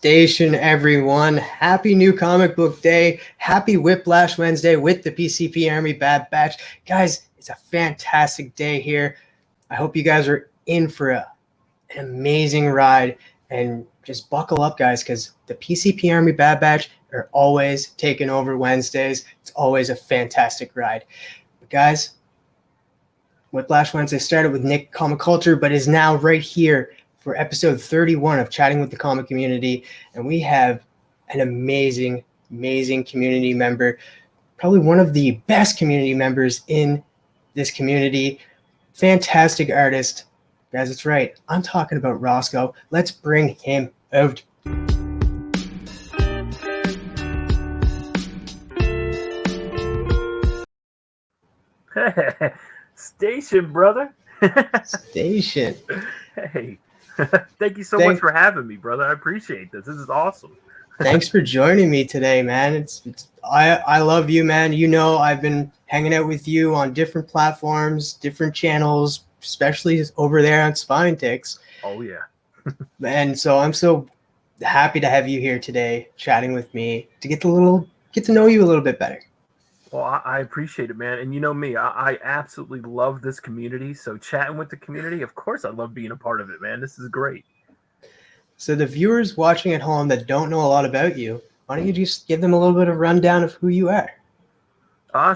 station, everyone. Happy New Comic Book Day. Happy Whiplash Wednesday with the PCP Army Bad Batch. Guys, it's a fantastic day here. I hope you guys are in for an amazing ride. And just buckle up, guys, because the PCP Army Bad Batch are always taking over Wednesdays. It's always a fantastic ride. But guys, Whiplash Wednesday started with Nick Comic Culture, but is now right here for episode 31 of Chatting with the Comic Community. And we have an amazing community member, probably one of the best community members in this community. Fantastic artist. Guys, that's right. I'm talking about Rosko. Let's bring him out. Station, brother. Station. Hey. Thank you so much for having me, brother. I appreciate this. This is awesome. Thanks for joining me today, man. I love you, man. You know, I've been hanging out with you on different platforms, different channels, especially over there on Spine Ticks. Oh yeah. And so I'm so happy to have you here today, chatting with me to get to know you a little bit better. Well, I appreciate it, man. And you know me, I absolutely love this community. So chatting with the community, of course, I love being a part of it, man. This is great. So the viewers watching at home that don't know a lot about you, why don't you just give them a little bit of rundown of who you are?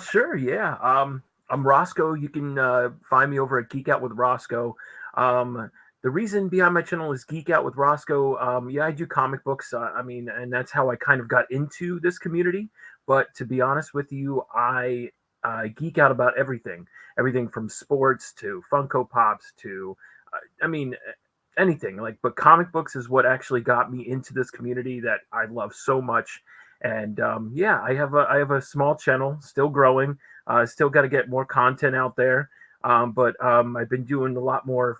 Sure, yeah. I'm Rosko. You can find me over at Geek Out with Rosko. The reason behind my channel is Geek Out with Rosko. Yeah, I do comic books. And that's how I kind of got into this community. But to be honest with you, I geek out about everything from sports to Funko Pops to, anything. But comic books is what actually got me into this community that I love so much. And I have a small channel, still growing. Still got to get more content out there. But I've been doing a lot more,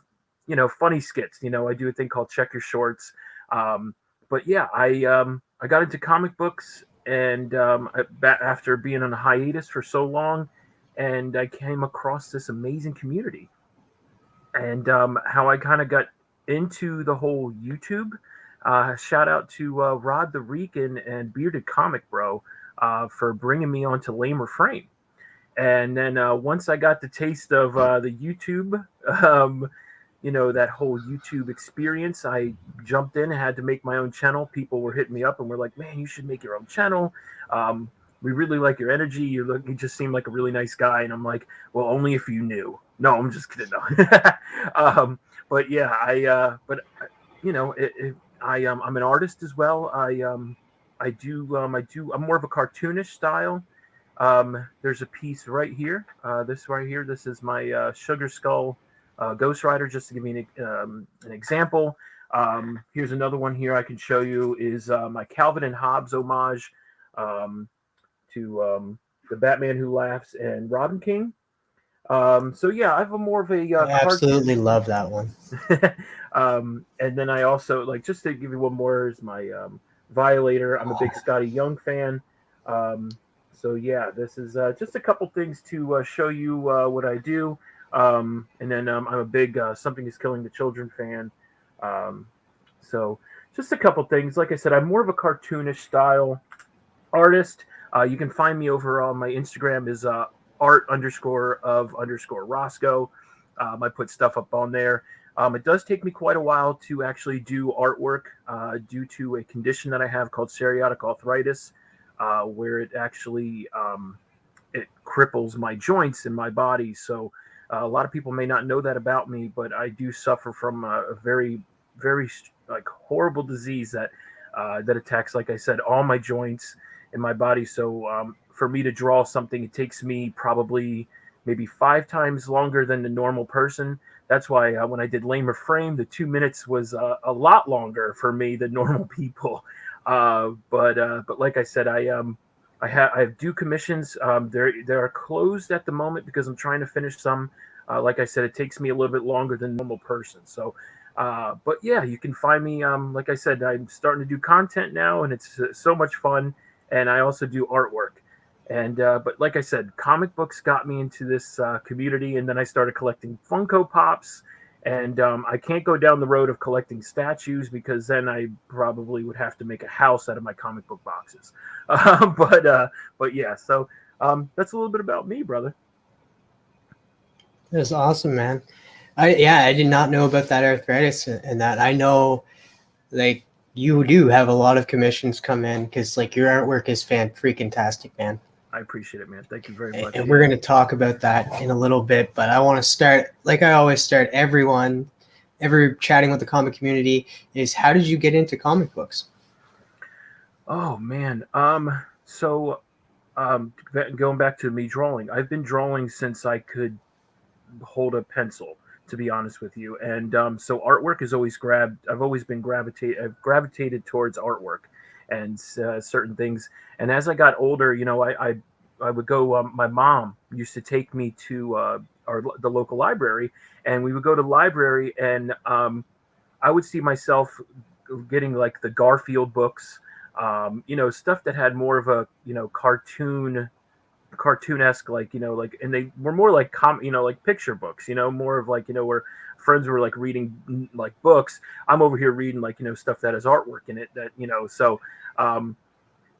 funny skits. I do a thing called Check Your Shorts. But yeah, I got into comic books. And after being on a hiatus for so long, and I came across this amazing community. And how I kind of got into the whole YouTube, shout out to Rod the Reekin and Bearded Comic Bro for bringing me onto Lamer Frame. And then once I got the taste of the YouTube, that whole YouTube experience, I jumped in and had to make my own channel. People were hitting me up and were like, man, you should make your own channel. We really like your energy. You just seem like a really nice guy. And I'm like, well, only if you knew. No, I'm just kidding. No. But yeah, I'm an artist as well. I'm more of a cartoonish style. There's a piece right here. This is my Sugar Skull Ghost Rider, just to give you an example. Here's another one here I can show you is my Calvin and Hobbes homage to the Batman Who Laughs and Robin King. So yeah, I have a more of a I absolutely love that one. And then I also, just to give you one more, is my Violator. I'm a big Scotty Young fan. So yeah, this is just a couple things to show you what I do. And then I'm a big Something is Killing the Children fan. So just a couple things. Like I said, I'm more of a cartoonish style artist. You can find me over on my Instagram is art_of_Rosko. I put stuff up on there. It does take me quite a while to actually do artwork due to a condition that I have called psoriatic arthritis, where it actually it cripples my joints in my body. So a lot of people may not know that about me, but I do suffer from a very, very horrible disease that attacks, like I said, all my joints in my body. So for me to draw something, it takes me probably maybe 5 times longer than the normal person. That's why when I did Lamer Frame, the 2 minutes was a lot longer for me than normal people. But like I said, I have due commissions. They are closed at the moment because I'm trying to finish some. Like I said, it takes me a little bit longer than a normal person. So, but yeah, you can find me. Like I said, I'm starting to do content now, and it's so much fun. And I also do artwork. And but like I said, comic books got me into this community, and then I started collecting Funko Pops And I can't go down the road of collecting statues because then I probably would have to make a house out of my comic book boxes. But yeah, so that's a little bit about me, brother. That's awesome, man. I did not know about that arthritis and that. I know, like, you do have a lot of commissions come in because, like, your artwork is freaking-tastic, man. I appreciate it, man. Thank you very much. And we're going to talk about that in a little bit, but I want to start, like I always start every chatting with the comic community, is how did you get into comic books? Oh man. So going back to me drawing, I've been drawing since I could hold a pencil, to be honest with you. And so artwork is always I've always been I've gravitated towards artwork and certain things. And as I got older, you know, I would go. My mom used to take me to the local library, and we would go to the library, and I would see myself getting like the Garfield books, you know, stuff that had more of a, you know, cartoonesque, like, you know, like, and they were more like you know, like picture books, you know, more of like, you know, where friends were like reading like books. I'm over here reading like, you know, stuff that has artwork in it, that, you know. So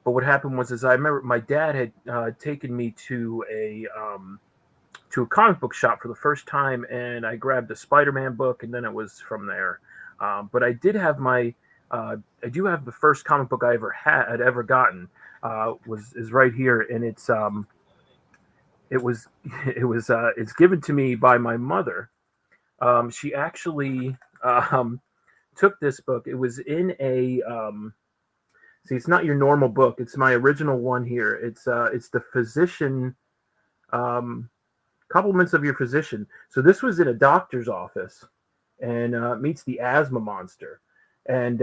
but what happened was, is I remember my dad had taken me to a comic book shop for the first time, and I grabbed a Spider-Man book, and then it was from there. But I did have I do have the first comic book I'd ever gotten, is right here, and it's it's given to me by my mother. She actually took this book. It was in a see, it's not your normal book. It's my original one here. It's the physician, compliments of your physician. So this was in a doctor's office, and meets the asthma monster. And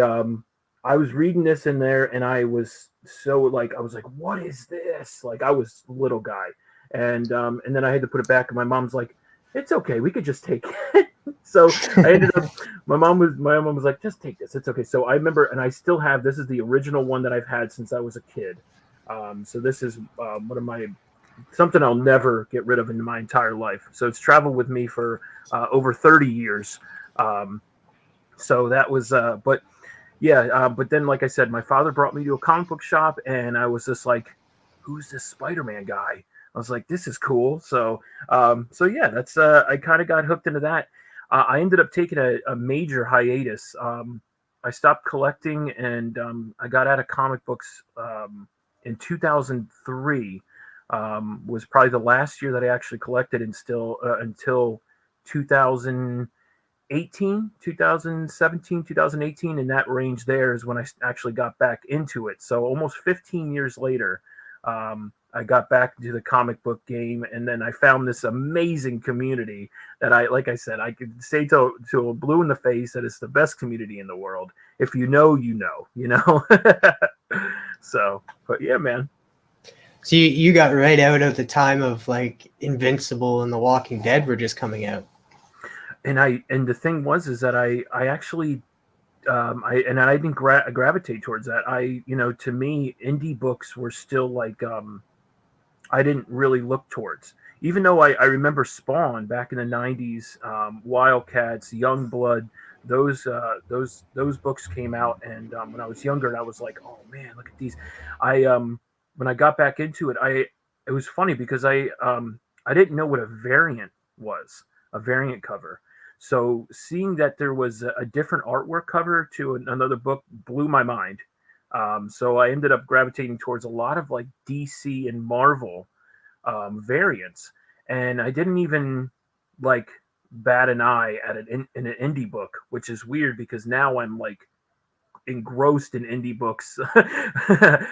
I was reading this in there, and I was so like, I was like, what is this? Like, I was a little guy, and then I had to put it back, and my mom's like, it's okay, we could just take it. So I ended up, my mom was like, just take this, it's okay. So I remember, and I still have, this is the original one that I've had since I was a kid. So this is one of my, something I'll never get rid of in my entire life. So it's traveled with me for over 30 years. So that was, but yeah, but then, like I said, my father brought me to a comic book shop, and I was just like, who's this Spider-Man guy? I was like, this is cool. So yeah, that's, I kind of got hooked into that. I ended up taking a major hiatus. I stopped collecting, and I got out of comic books in 2003. Was probably the last year that I actually collected, and still until 2017, 2018, in that range there is when I actually got back into it. So almost 15 years later, I got back into the comic book game, and then I found this amazing community that like I said, I could say to a blue in the face that it's the best community in the world. If you know, you know, you know. So, but yeah, man. So you got right out of the time of like Invincible and The Walking Dead were just coming out. And the thing was, is that I actually, I didn't gravitate towards that. You know, to me, indie books were still like, I didn't really look towards, even though I remember Spawn back in the 90s, Wildcats, Youngblood, those books came out. And when I was younger, and I was like, oh man, look at these. When I got back into it, it was funny because I didn't know what a variant was, a variant cover. So seeing that there was a different artwork cover to another book blew my mind. So I ended up gravitating towards a lot of like DC and Marvel variants, and I didn't even like bat an eye at in an indie book, which is weird because now I'm like engrossed in indie books.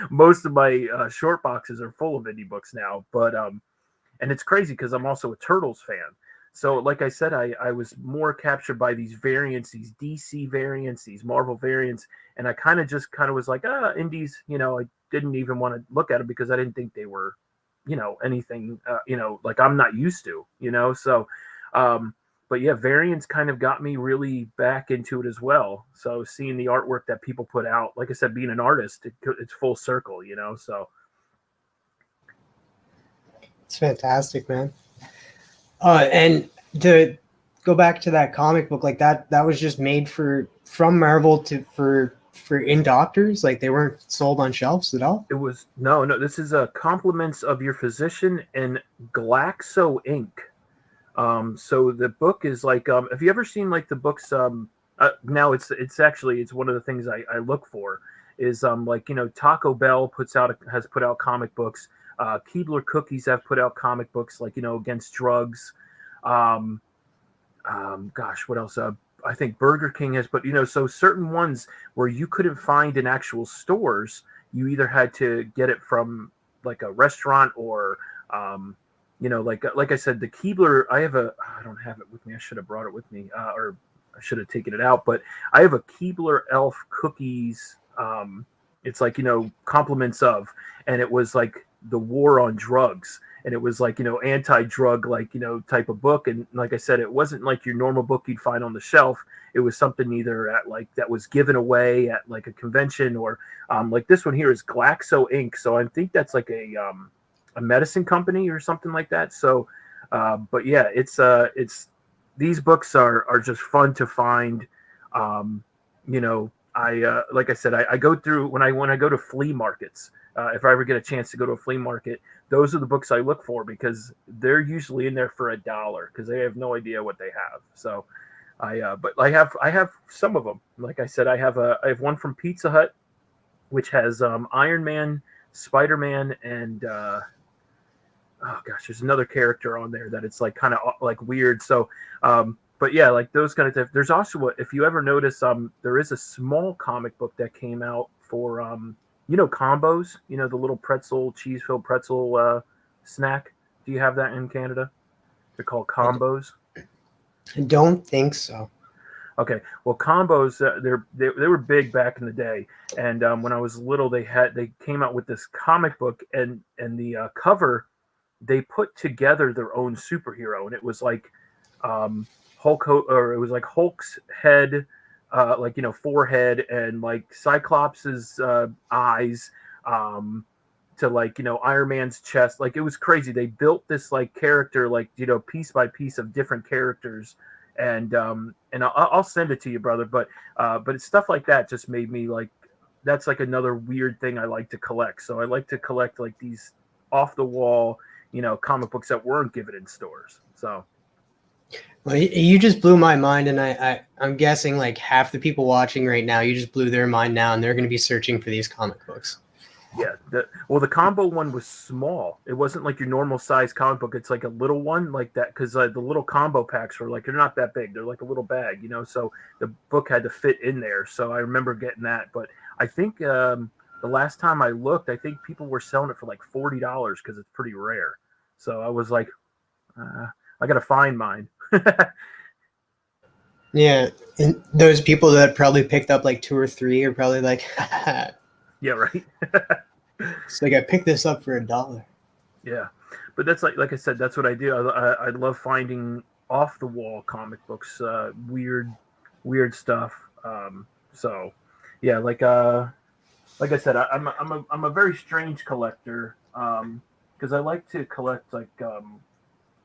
Most of my short boxes are full of indie books now, but and it's crazy because I'm also a Turtles fan. So, like I said, I was more captured by these variants, these DC variants, these Marvel variants, and I kind of was like, indies, you know, I didn't even want to look at them because I didn't think they were, you know, anything, you know, like I'm not used to, you know. So, but yeah, variants kind of got me really back into it as well. So seeing the artwork that people put out, like I said, being an artist, it's full circle, you know. So it's fantastic, man. And go back to that comic book, like that was just made from Marvel for in doctors, like they weren't sold on shelves at all. It was no. This is a compliments of your physician and Glaxo Inc. So the book is like, have you ever seen like the books? Now it's one of the things I look for is like, you know, Taco Bell has put out comic books. Keebler Cookies have put out comic books, like, you know, against drugs. Gosh, what else? I think Burger King has, but, you know, so certain ones where you couldn't find in actual stores, you either had to get it from like a restaurant or, you know, like I said, the Keebler, I don't have it with me. I should have brought it with me, or I should have taken it out, but I have a Keebler Elf cookies. It's like, you know, compliments of, and it was like the war on drugs. And it was like, you know, anti-drug, like, you know, type of book. And like I said, it wasn't like your normal book you'd find on the shelf. It was something either at like that was given away at like a convention, or like this one here is Glaxo Inc. So I think that's like a medicine company or something like that. So, but yeah, it's these books are just fun to find. You know, like I said, I go through when I go to flea markets. If I ever get a chance to go to a flea market, those are the books I look for because they're usually in there for $1 because they have no idea what they have. So but I have some of them. Like I said, I have one from Pizza Hut, which has Iron Man, Spider-Man, and oh gosh, there's another character on there that it's like kind of like weird. So, but yeah, like those kind of stuff. There's also, if you ever notice, there is a small comic book that came out for you know, combos, you know, the little cheese-filled pretzel snack. Do you have that in Canada? They're called combos. I don't think so. Okay, well, combos, they were big back in the day, and when I was little, they came out with this comic book, and the cover, they put together their own superhero, and it was like it was like Hulk's head. Like, you know, forehead and like Cyclops's eyes, to like, you know, Iron Man's chest. Like it was crazy. They built this like character, like, you know, piece by piece of different characters, and I'll send it to you, brother. But it's stuff like that just made me like, that's like another weird thing I like to collect. So I like to collect like these off the wall, you know, comic books that weren't given in stores. So. Well, you just blew my mind, and I'm guessing like half the people watching right now, you just blew their mind now, and they're going to be searching for these comic books. Yeah, the combo one was small. It wasn't like your normal size comic book. It's like a little one like that because the little combo packs were like, they're not that big. They're like a little bag, you know. So the book had to fit in there. So I remember getting that. But I think the last time I looked, I think people were selling it for like $40 because it's pretty rare. So I was like, I got to find mine. Yeah, and those people that probably picked up like 2 or 3 are probably like, yeah, right. It's like I picked this up for $1. Yeah, but that's like I said, that's what I do. I love finding off the wall comic books, weird stuff. So yeah, like I said, I'm a very strange collector because I like to collect like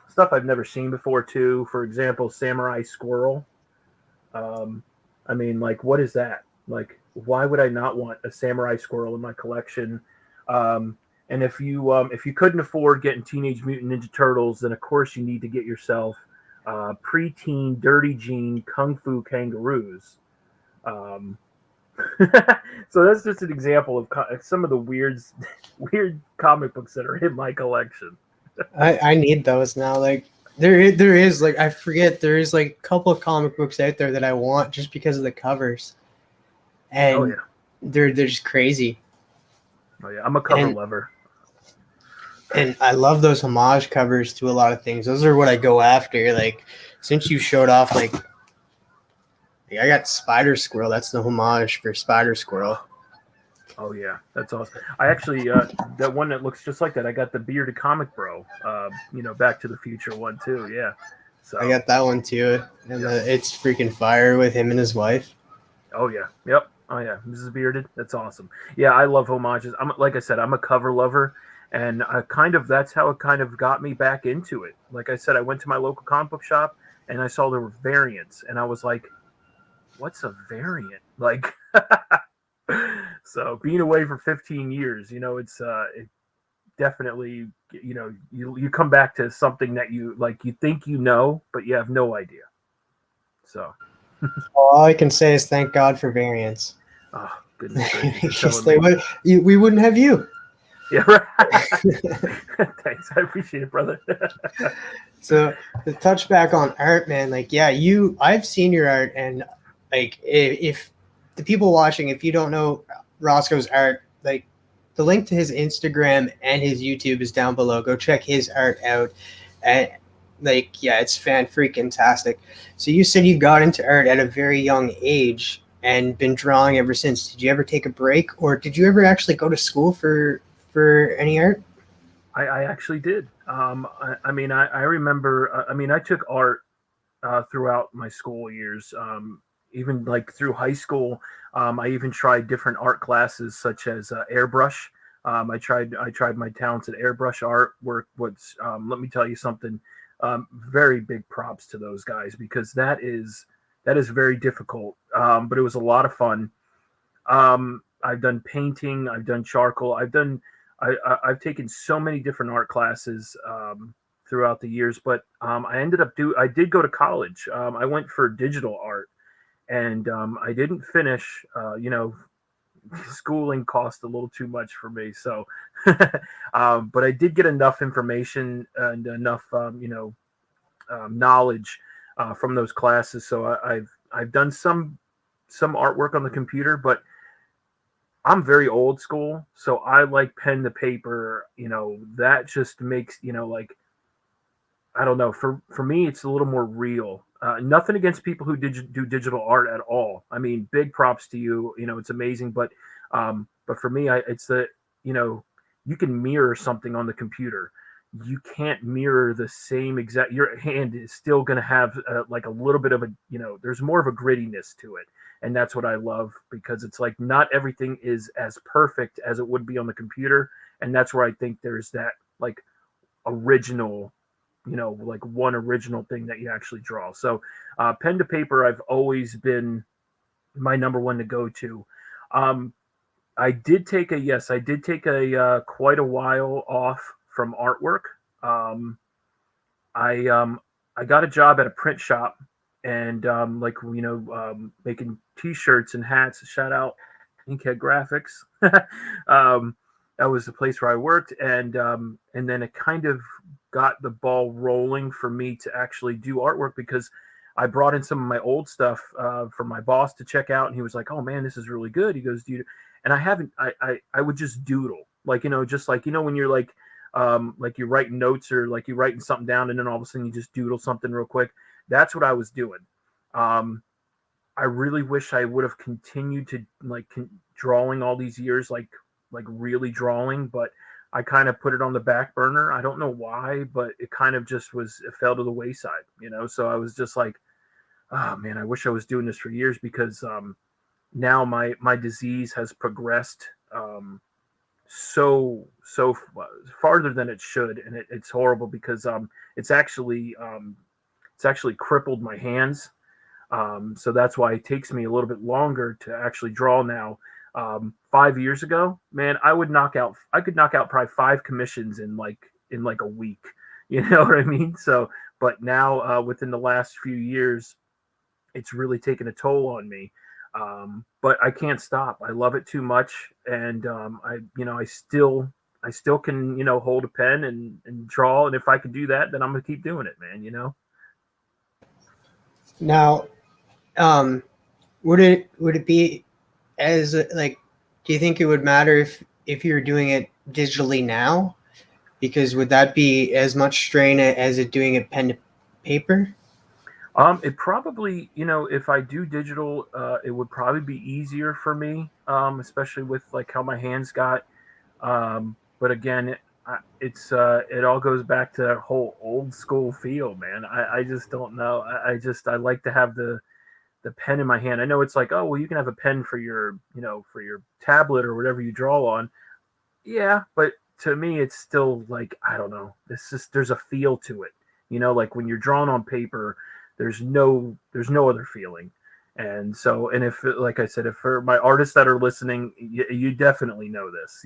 stuff I've never seen before too. For example, Samurai Squirrel. I mean, like, what is that? Like, why would I not want a Samurai Squirrel in my collection? And if you couldn't afford getting Teenage Mutant Ninja Turtles, then of course you need to get yourself preteen Dirty Jean Kung Fu Kangaroos. So that's just an example of some of the weird comic books that are in my collection. I need those now. Like there is like, I forget, there is like a couple of comic books out there that I want just because of the covers, and they're just crazy. Oh yeah, I'm a cover lover. And I love those homage covers to a lot of things. Those are what I go after. Like, since you showed off, like I got Spider Squirrel. That's the homage for Spider Squirrel. Oh yeah, that's awesome. I actually that one that looks just like that. I got the Bearded Comic Bro. You know, Back to the Future one too. Yeah. So I got that one too, and it's freaking fire with him and his wife. Oh yeah. Yep. Oh yeah, Mrs. Bearded. That's awesome. Yeah, I love homages. Like I said, I'm a cover lover, and that's how it kind of got me back into it. Like I said, I went to my local comic book shop, and I saw there were variants, and I was like, what's a variant? Like, so being away for 15 years, it's it definitely, you come back to something that you think but you have no idea. So All I can say is thank God for variants. oh goodness gracious, we wouldn't have you. Yeah, right. Thanks, I appreciate it, brother. So the touchback on art, man, like, yeah, I've seen your art, and like, if the people watching, if you don't know Rosko's art, like, the link to his Instagram and his YouTube is down below. Go check his art out. And like, yeah, it's fan-freaking-tastic. So you said you got into art at a very young age and been drawing ever since. Did you ever take a break, or did you ever actually go to school for any art? I actually did. I mean, I remember. I mean, I took art throughout my school years. Even like through high school, I even tried different art classes such as airbrush. I tried my talents at airbrush art work. Let me tell you something. Very big props to those guys, because that is very difficult. But it was a lot of fun. I've done painting. I've done charcoal. I've taken so many different art classes throughout the years, but I did go to college. I went for digital art, and I didn't finish. Schooling cost a little too much for me, so but I did get enough information and enough knowledge from those classes. So I've done some artwork on the computer, but I'm very old school, so I like pen to paper. That just makes, like, I don't know. For me, it's a little more real. Nothing against people who do digital art at all. I mean, big props to you. It's amazing. But for me, it's the, you can mirror something on the computer. You can't mirror the same exact. Your hand is still going to have like a little bit of a, there's more of a grittiness to it. And that's what I love, because it's like not everything is as perfect as it would be on the computer. And that's where I think there's that like original, like one original thing that you actually draw. So pen to paper, I've always been my number one to go to. I did take a quite a while off from artwork. I got a job at a print shop, and making T-shirts and hats. Shout out Inkhead Graphics. That was the place where I worked, and then it kind of got the ball rolling for me to actually do artwork, because I brought in some of my old stuff for my boss to check out, and he was like, "Oh man, this is really good." He goes, "Do you?" And I would just doodle, just like when you're like you're writing notes, or like you're writing something down, and then all of a sudden you just doodle something real quick. That's what I was doing. I really wish I would have continued to drawing all these years, like really drawing, but I kind of put it on the back burner. I don't know why, but it kind of just it fell to the wayside, So I was just like, oh man, I wish I was doing this for years, because now my disease has progressed so farther than it should, and it's horrible, because it's actually crippled my hands. So that's why it takes me a little bit longer to actually draw now. 5 years ago, man, I could knock out probably 5 commissions in like a week. You know what I mean? So, but now within the last few years, it's really taken a toll on me. But I can't stop. I love it too much, and I still can hold a pen and draw. And if I can do that, then I'm gonna keep doing it, man. Now, would it be as like, do you think it would matter if you're doing it digitally now? Because would that be as much strain as it doing it pen to paper? It probably, if I do digital, it would probably be easier for me, especially with like how my hands got. But again, it all goes back to that whole old school feel, man. I just don't know. I like to have the pen in my hand. I know it's like, oh, well, you can have a pen for your tablet or whatever you draw on. Yeah, but to me, it's still like, I don't know. There's a feel to it. Like when you're drawing on paper, there's no other feeling. And so, and if, like I said, if for my artists that are listening, you definitely know this,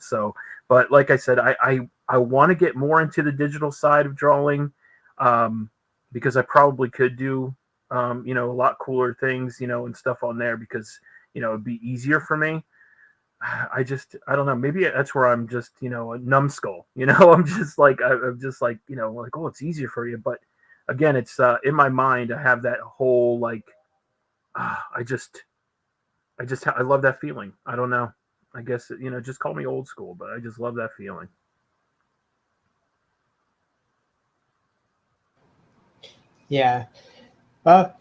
so, but like I said, I want to get more into the digital side of drawing, because I probably could do, a lot cooler things, and stuff on there, because, it'd be easier for me. I don't know. Maybe that's where I'm just, a numbskull, I'm just like, I'm just like, like, oh, it's easier for you. But again, it's, in my mind, I have that whole, like, I love that feeling. I don't know. I guess, just call me old school, but I just love that feeling. Yeah. I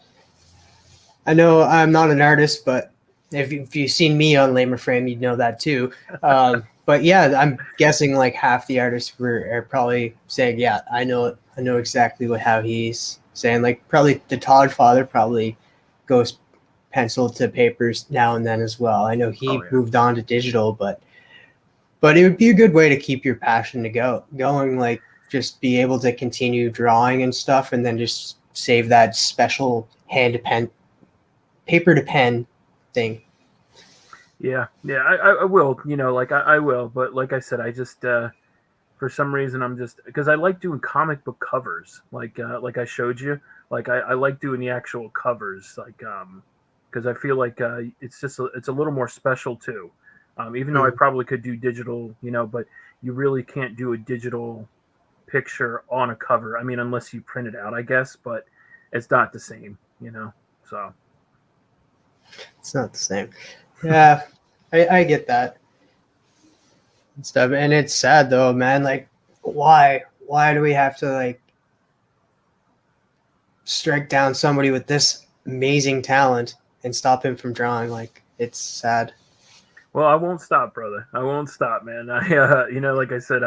know I'm not an artist, but if you've seen me on Lamer Frame, you'd know that too. But yeah, I'm guessing like half the artists are probably saying, yeah, I know exactly how he's saying. Like probably the Todd father probably goes pencil to papers now and then as well. I know he moved on to digital, but it would be a good way to keep your passion going, like just be able to continue drawing and stuff, and then just save that special hand to pen, paper to pen thing. Yeah, I will, like I will, but like I said, I just, for some reason, I'm just, because I like doing comic book covers, like I showed you, like I like doing the actual covers, like, because I feel like it's just it's a little more special too, even though I probably could do digital, but you really can't do a digital picture on a cover. I mean, unless you print it out, I guess, but it's not the same, so. It's not the same. Yeah, I get that and stuff, and it's sad though, man. Like, why do we have to like strike down somebody with this amazing talent and stop him from drawing? Like, it's sad. Well, I won't stop, brother. I won't stop, man. I, like I said,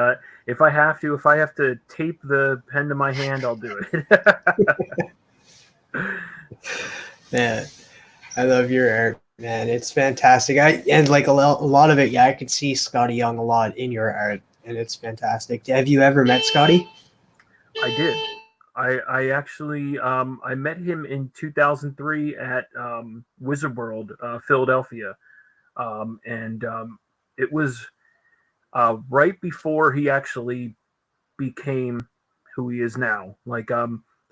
if I have to tape the pen to my hand, I'll do it. Man, I love your art, man. It's fantastic. And like a lot of it, yeah, I could see Scotty Young a lot in your art, and it's fantastic. Have you ever met Scotty? I did. I actually I met him in 2003 at Wizard World, Philadelphia, and it was right before he actually became who he is now. Like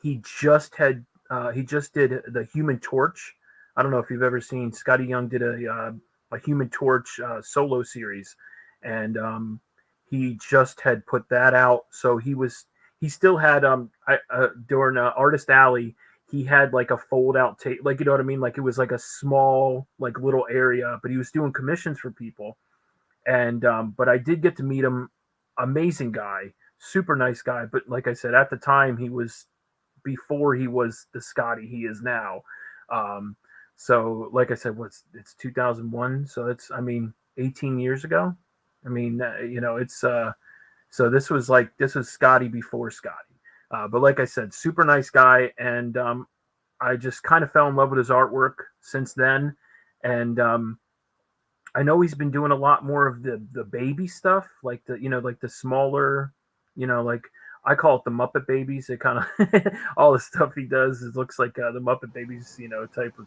he just did the Human Torch. I don't know if you've ever seen. Scotty Young did a Human Torch solo series, and he just had put that out. So he still had during Artist Alley, he had like a fold out tape, like, you know what I mean, like it was like a small like little area, but he was doing commissions for people. And but I did get to meet him. Amazing guy, super nice guy, but like I said, at the time he was before he was the Scotty he is now. So like I said, it's 2001, so it's, I mean, 18 years ago. I mean, it's so this was Scotty before Scotty. But like I said, super nice guy, and I just kind of fell in love with his artwork since then. And I know he's been doing a lot more of the baby stuff, like like the smaller, like I call it the Muppet Babies. It kind of all the stuff he does, it looks like the Muppet Babies, type of,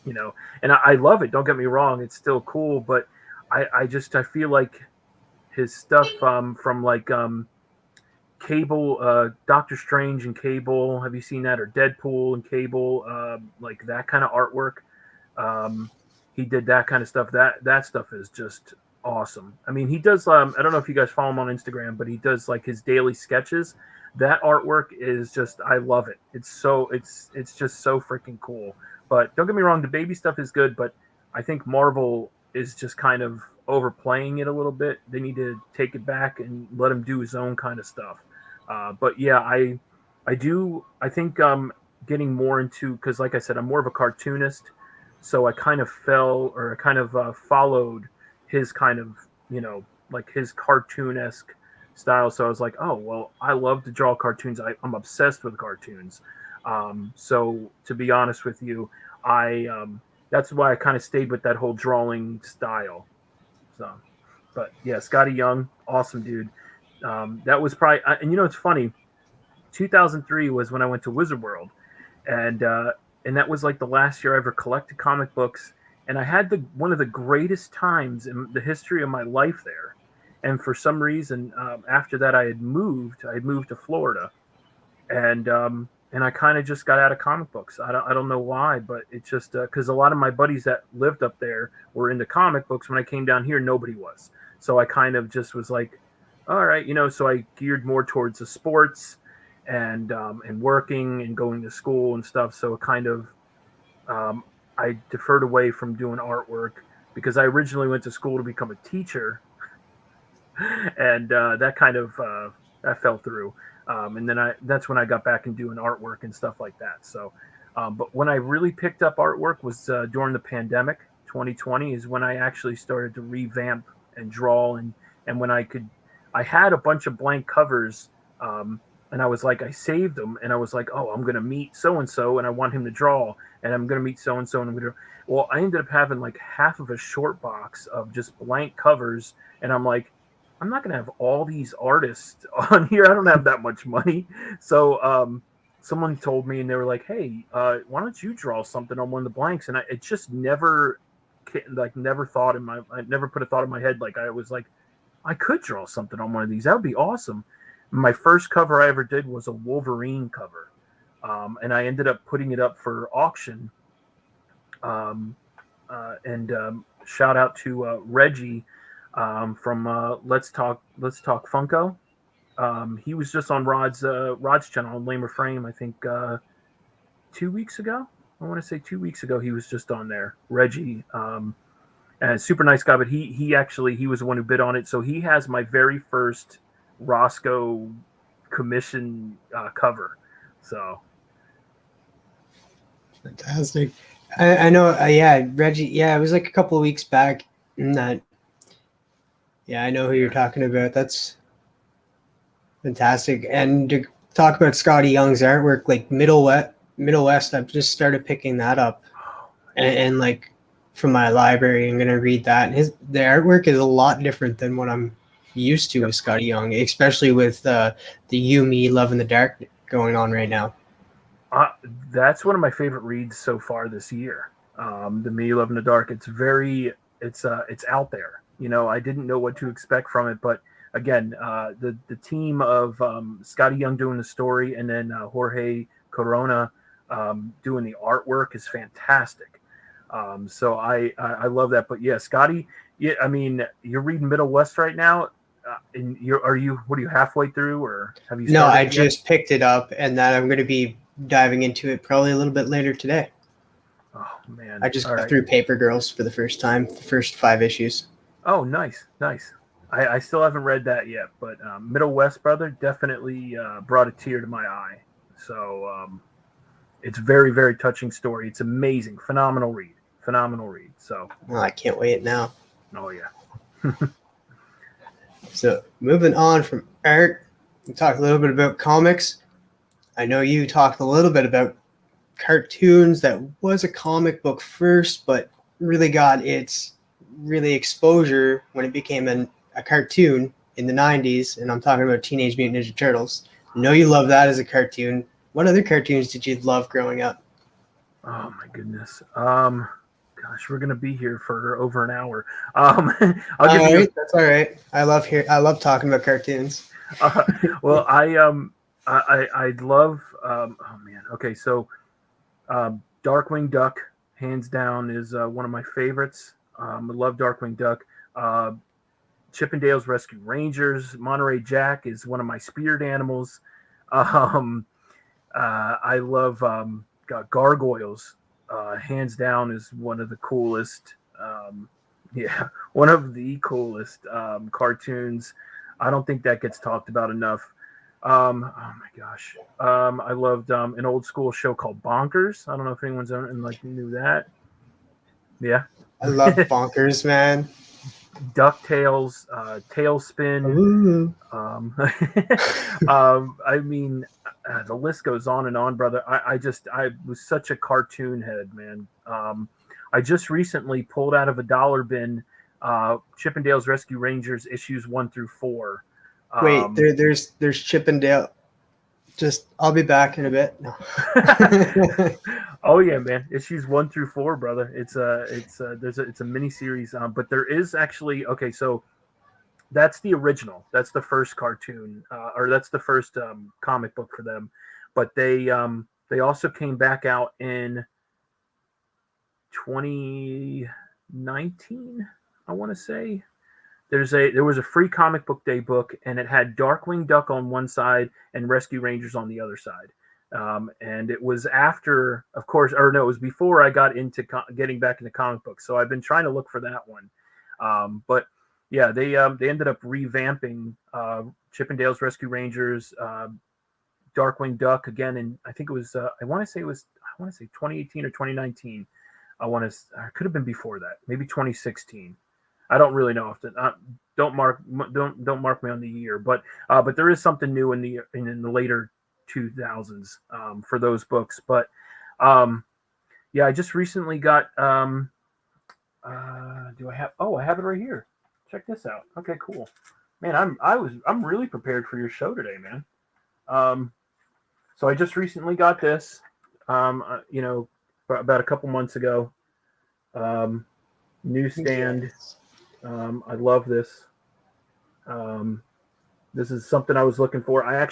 and I love it. Don't get me wrong, it's still cool, but I feel like his stuff from like Cable, Doctor Strange and Cable. Have you seen that? Or Deadpool and Cable, like that kind of artwork. He did that kind of stuff. That stuff is just awesome. I mean, he does. I don't know if you guys follow him on Instagram, but he does like his daily sketches. That artwork is just, I love it. It's just so freaking cool. But don't get me wrong, the baby stuff is good, but I think Marvel is just kind of overplaying it a little bit. They need to take it back and let him do his own kind of stuff. But yeah, I think getting more into, because like I said, I'm more of a cartoonist. So I kind of followed his kind of, like his cartoon-esque style. So I was like, oh, well, I love to draw cartoons. I'm obsessed with cartoons. So to be honest with you, that's why I kind of stayed with that whole drawing style. So, but yeah, Scotty Young, awesome dude. That was probably, and it's funny. 2003 was when I went to Wizard World, and that was like the last year I ever collected comic books, and I had one of the greatest times in the history of my life there. And for some reason, after that, I had moved to Florida, and I kind of just got out of comic books. I don't know why, but it's just because a lot of my buddies that lived up there were into comic books. When I came down here, nobody was. So I kind of just was like, all right, so I geared more towards the sports and working and going to school and stuff. So it kind of, I deferred away from doing artwork because I originally went to school to become a teacher, and that kind of that fell through. And then that's when I got back and doing artwork and stuff like that. So, but when I really picked up artwork was during the pandemic. 2020 is when I actually started to revamp and draw, and when I had a bunch of blank covers, and I was like, I saved them, and I was like, oh, I'm going to meet so-and-so, and I want him to draw, and I'm going to meet so-and-so, and I'm going to, well, I ended up having like half of a short box of just blank covers, and I'm like, I'm not going to have all these artists on here. I don't have that much money. So someone told me, and they were like, hey, why don't you draw something on one of the blanks? And it just never thought I never put a thought in my head. Like I was like, I could draw something on one of these. That would be awesome. My first cover I ever did was a Wolverine cover. And I ended up putting it up for auction. Shout out to Reggie from Let's Talk Funko. He was just on Rod's channel on Lamer Frame, I think 2 weeks ago. I want to say 2 weeks ago he was just on there. Reggie, and super nice guy, but he was the one who bid on it. So he has my very first Rosko commission cover. So fantastic. I know. Yeah, Reggie. Yeah, it was like a couple of weeks back. That. Yeah, I know who you're talking about. That's fantastic. And to talk about Scotty Young's artwork, like Middle West, I've just started picking that up, and like from my library, I'm gonna read that. The artwork is a lot different than what I'm used to with Scotty Young, especially with the You Me Love in the Dark going on right now. That's one of my favorite reads so far this year. The Me Love in the Dark. It's out there. I didn't know what to expect from it, but again, the team of Scotty Young doing the story, and then Jorge Corona doing the artwork is fantastic. So I love that. But yeah, Scotty, yeah, I mean, you're reading Middle West right now. And are you halfway through, or have you started? No, I just picked it up, and that I'm going to be diving into it probably a little bit later today. Oh man, I just got through Paper Girls for the first time, the first 5 issues. Oh, nice. I still haven't read that yet, but Middle West, brother, definitely brought a tear to my eye. So it's very, very touching story. It's amazing, phenomenal read. So I can't wait now. Oh yeah. So moving on from art, we talked a little bit about comics. I know you talked a little bit about cartoons. That was a comic book first, but really got its exposure when it became a cartoon in the 90s. And I'm talking about Teenage Mutant Ninja Turtles. I know you love that as a cartoon. What other cartoons did you love growing up? Oh my goodness. Gosh, we're gonna be here for over an hour. That's all right. I love talking about cartoons. Well, I love. Oh man. Okay, so Darkwing Duck, hands down, is one of my favorites. I love Darkwing Duck. Chippendales Rescue Rangers, Monterey Jack is one of my spirit animals. I love Gargoyles. Hands down is one of the coolest. One of the coolest cartoons. I don't think that gets talked about enough. Oh my gosh. I loved an old school show called Bonkers. I don't know if anyone's knew that. Yeah. I love Bonkers, man. DuckTales, Tailspin. I mean, the list goes on and on, brother. I was such a cartoon head, man. I just recently pulled out of a dollar bin Chippendales Rescue Rangers issues 1 through 4. Wait, there's Chippendale. Just I'll be back in a bit. No. Oh yeah, man. Issues 1 through 4, brother. It's a mini series. But there is actually okay. So that's the original. That's the first cartoon, or that's the first comic book for them. But they also came back out in 2019. I want to say. There was a free comic book day book, and it had Darkwing Duck on one side and Rescue Rangers on the other side. And it was after, of course, or no, it was before I got into getting back into comic books. So I've been trying to look for that one. But yeah, they ended up revamping Chip and Dale's Rescue Rangers, Darkwing Duck again, and I think it was I want to say 2018 or 2019. It could have been before that, maybe 2016. I don't really know. Don't mark me on the year, but there is something new in the later 2000s for those books. But yeah, I just recently got. Do I have? Oh, I have it right here. Check this out. Okay, cool. Man, I'm really prepared for your show today, man. So I just recently got this. About a couple months ago. Newsstand. Yes. I love this. This is something I was looking for. I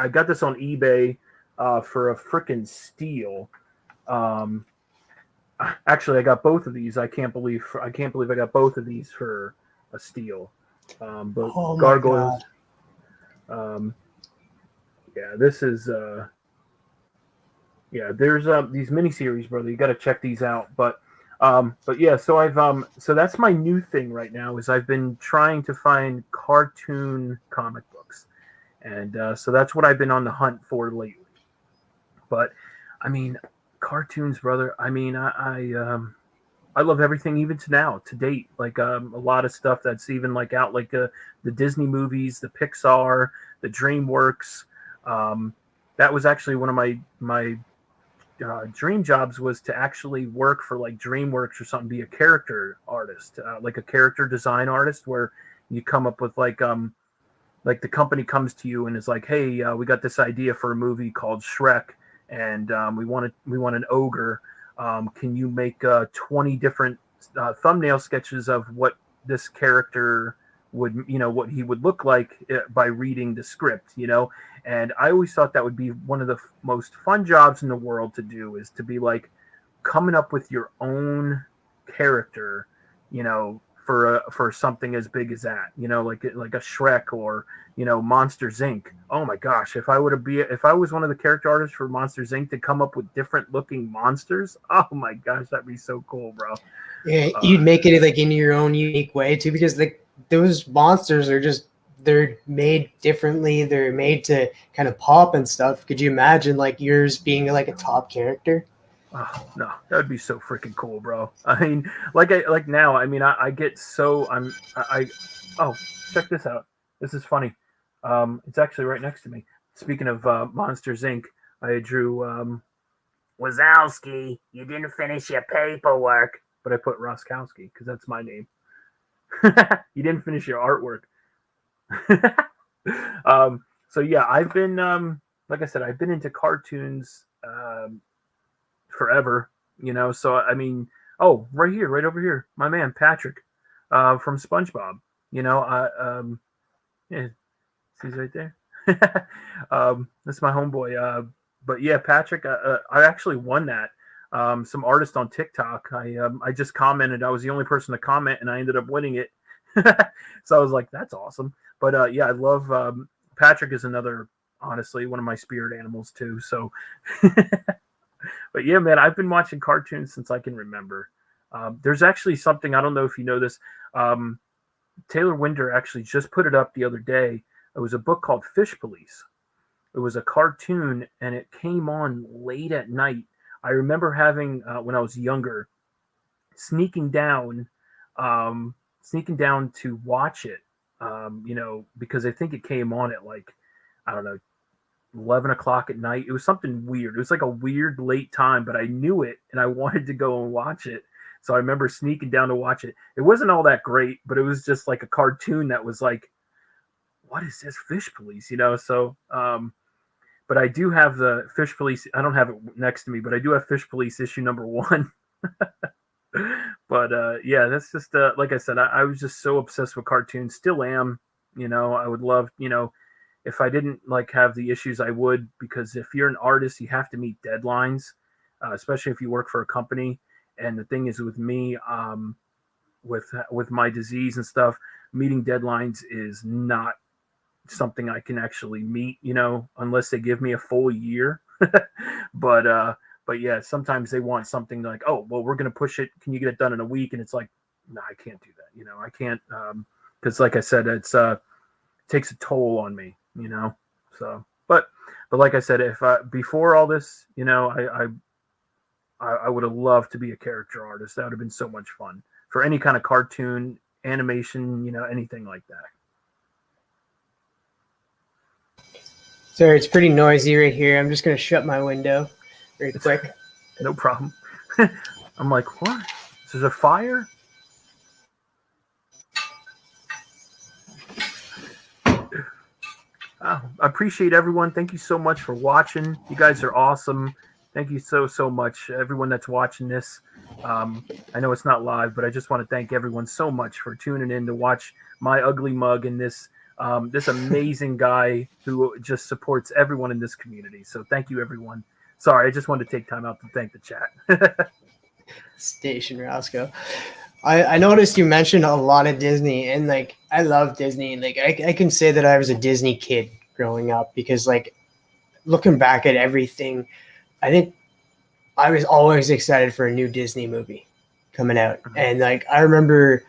got this on eBay for a freaking steal. Actually, I got both of these. I can't believe I got both of these for a steal. But Oh my Gargoyles. God. Yeah, this is. Yeah, there's these miniseries, brother. You got to check these out. But yeah, so so that's my new thing right now is I've been trying to find cartoon comic books, and so that's what I've been on the hunt for lately. But I mean, cartoons, brother. I mean, I love everything even to date. Like a lot of stuff that's even like out like the Disney movies, the Pixar, the DreamWorks. That was actually one of my dream jobs was to actually work for like DreamWorks or something, be a character artist, like a character design artist, where you come up with like the company comes to you and is like, hey, we got this idea for a movie called Shrek, and we want an ogre. Can you make 20 different thumbnail sketches of what this character would, what he would look like by reading the script, And I always thought that would be one of the most fun jobs in the world to do, is to be like coming up with your own character, for something as big as that, like a Shrek or, Monsters Inc. Oh my gosh, if I was one of the character artists for Monsters Inc. to come up with different looking monsters, oh my gosh, that'd be so cool, bro. Yeah, you'd make it like in your own unique way too, because those monsters are they're made differently. They're made to kind of pop and stuff. Could you imagine like yours being like a top character? Oh, no, that would be so freaking cool, bro. I mean, now, I mean, I get so oh, check this out. This is funny. It's actually right next to me. Speaking of Monsters Inc., I drew Wazowski. You didn't finish your paperwork, but I put Roskowski because that's my name. You didn't finish your artwork. So yeah, I've been like I said, I've been into cartoons forever, so I mean, oh, right over here, my man Patrick from SpongeBob, yeah, he's right there. That's my homeboy. But yeah, Patrick, I actually won that. Some artist on TikTok. I just commented. I was the only person to comment, and I ended up winning it. So I was like, that's awesome. But yeah, I love Patrick is honestly one of my spirit animals too. So, but yeah, man, I've been watching cartoons since I can remember. There's actually something, I don't know if you know this. Taylor Winder actually just put it up the other day. It was a book called Fish Police. It was a cartoon, and it came on late at night. I remember having when I was younger, sneaking down to watch it. Because I think it came on at like, I don't know, 11 o'clock at night. It was something weird. It was like a weird late time, but I knew it and I wanted to go and watch it. So I remember sneaking down to watch it. It wasn't all that great, but it was just like a cartoon that was like, what is this, Fish Police? So, but I do have the Fish Police. I don't have it next to me, but I do have Fish Police issue #1. But yeah, that's just like I said, I was just so obsessed with cartoons. Still am. I would love, if I didn't like have the issues, I would, because if you're an artist, you have to meet deadlines, especially if you work for a company. And the thing is with me, with my disease and stuff, meeting deadlines is not something I can actually meet, unless they give me a full year. But yeah, sometimes they want something like, oh, well, we're going to push it. Can you get it done in a week? And it's like, no, I can't do that. I can't, because like I said, it takes a toll on me, so, but like I said, if before all this, I would have loved to be a character artist. That would have been so much fun for any kind of cartoon, animation, anything like that. Sorry, it's pretty noisy right here. I'm just going to shut my window very quick. No problem. I'm like, what? Is there a fire? Oh, I appreciate everyone. Thank you so much for watching. You guys are awesome. Thank you so much, everyone that's watching this. I know it's not live, but I just want to thank everyone so much for tuning in to watch my ugly mug and this amazing guy who just supports everyone in this community. So thank you, everyone. Sorry, I just wanted to take time out to thank the chat. Station Roscoe. I noticed you mentioned a lot of Disney, and like I love Disney, and like I can say that I was a Disney kid growing up, because like looking back at everything, I think I was always excited for a new Disney movie coming out. And like I remember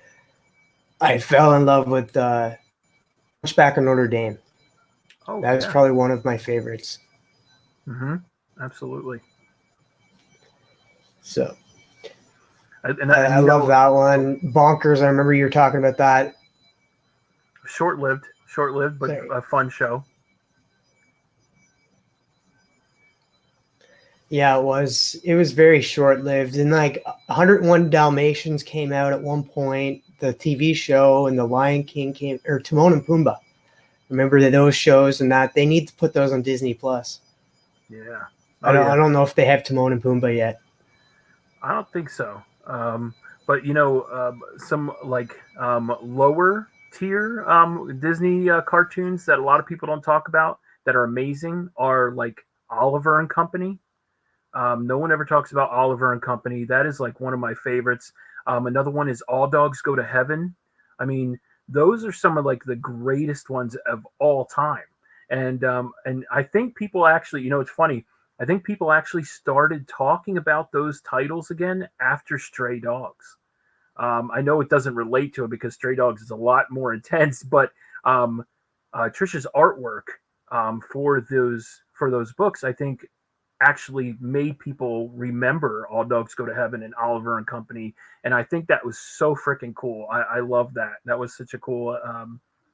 I fell in love with Hunchback of Notre Dame. Oh, that was probably one of my favorites. Absolutely. So and I love that one. Bonkers, I remember you were talking about that. Short-lived, but a fun show. Yeah, it was very short-lived. And like 101 Dalmatians came out at one point, the TV show, and the Lion King came, or Timon and Pumbaa. Remember those shows, and that they need to put those on Disney Plus. Yeah. I don't know if they have Timon and Pumbaa yet. I don't think so. But some like lower tier Disney cartoons that a lot of people don't talk about that are amazing are like Oliver and Company. No one ever talks about Oliver and Company. That is like one of my favorites. Another one is All Dogs Go to Heaven. I mean, those are some of like the greatest ones of all time. And I think people actually, it's funny. I think people actually started talking about those titles again after Stray Dogs. I know it doesn't relate to it because Stray Dogs is a lot more intense, but Trisha's artwork for those books, I think, actually made people remember All Dogs Go to Heaven and Oliver and Company. And I think that was so freaking cool. I love that. That was such a cool,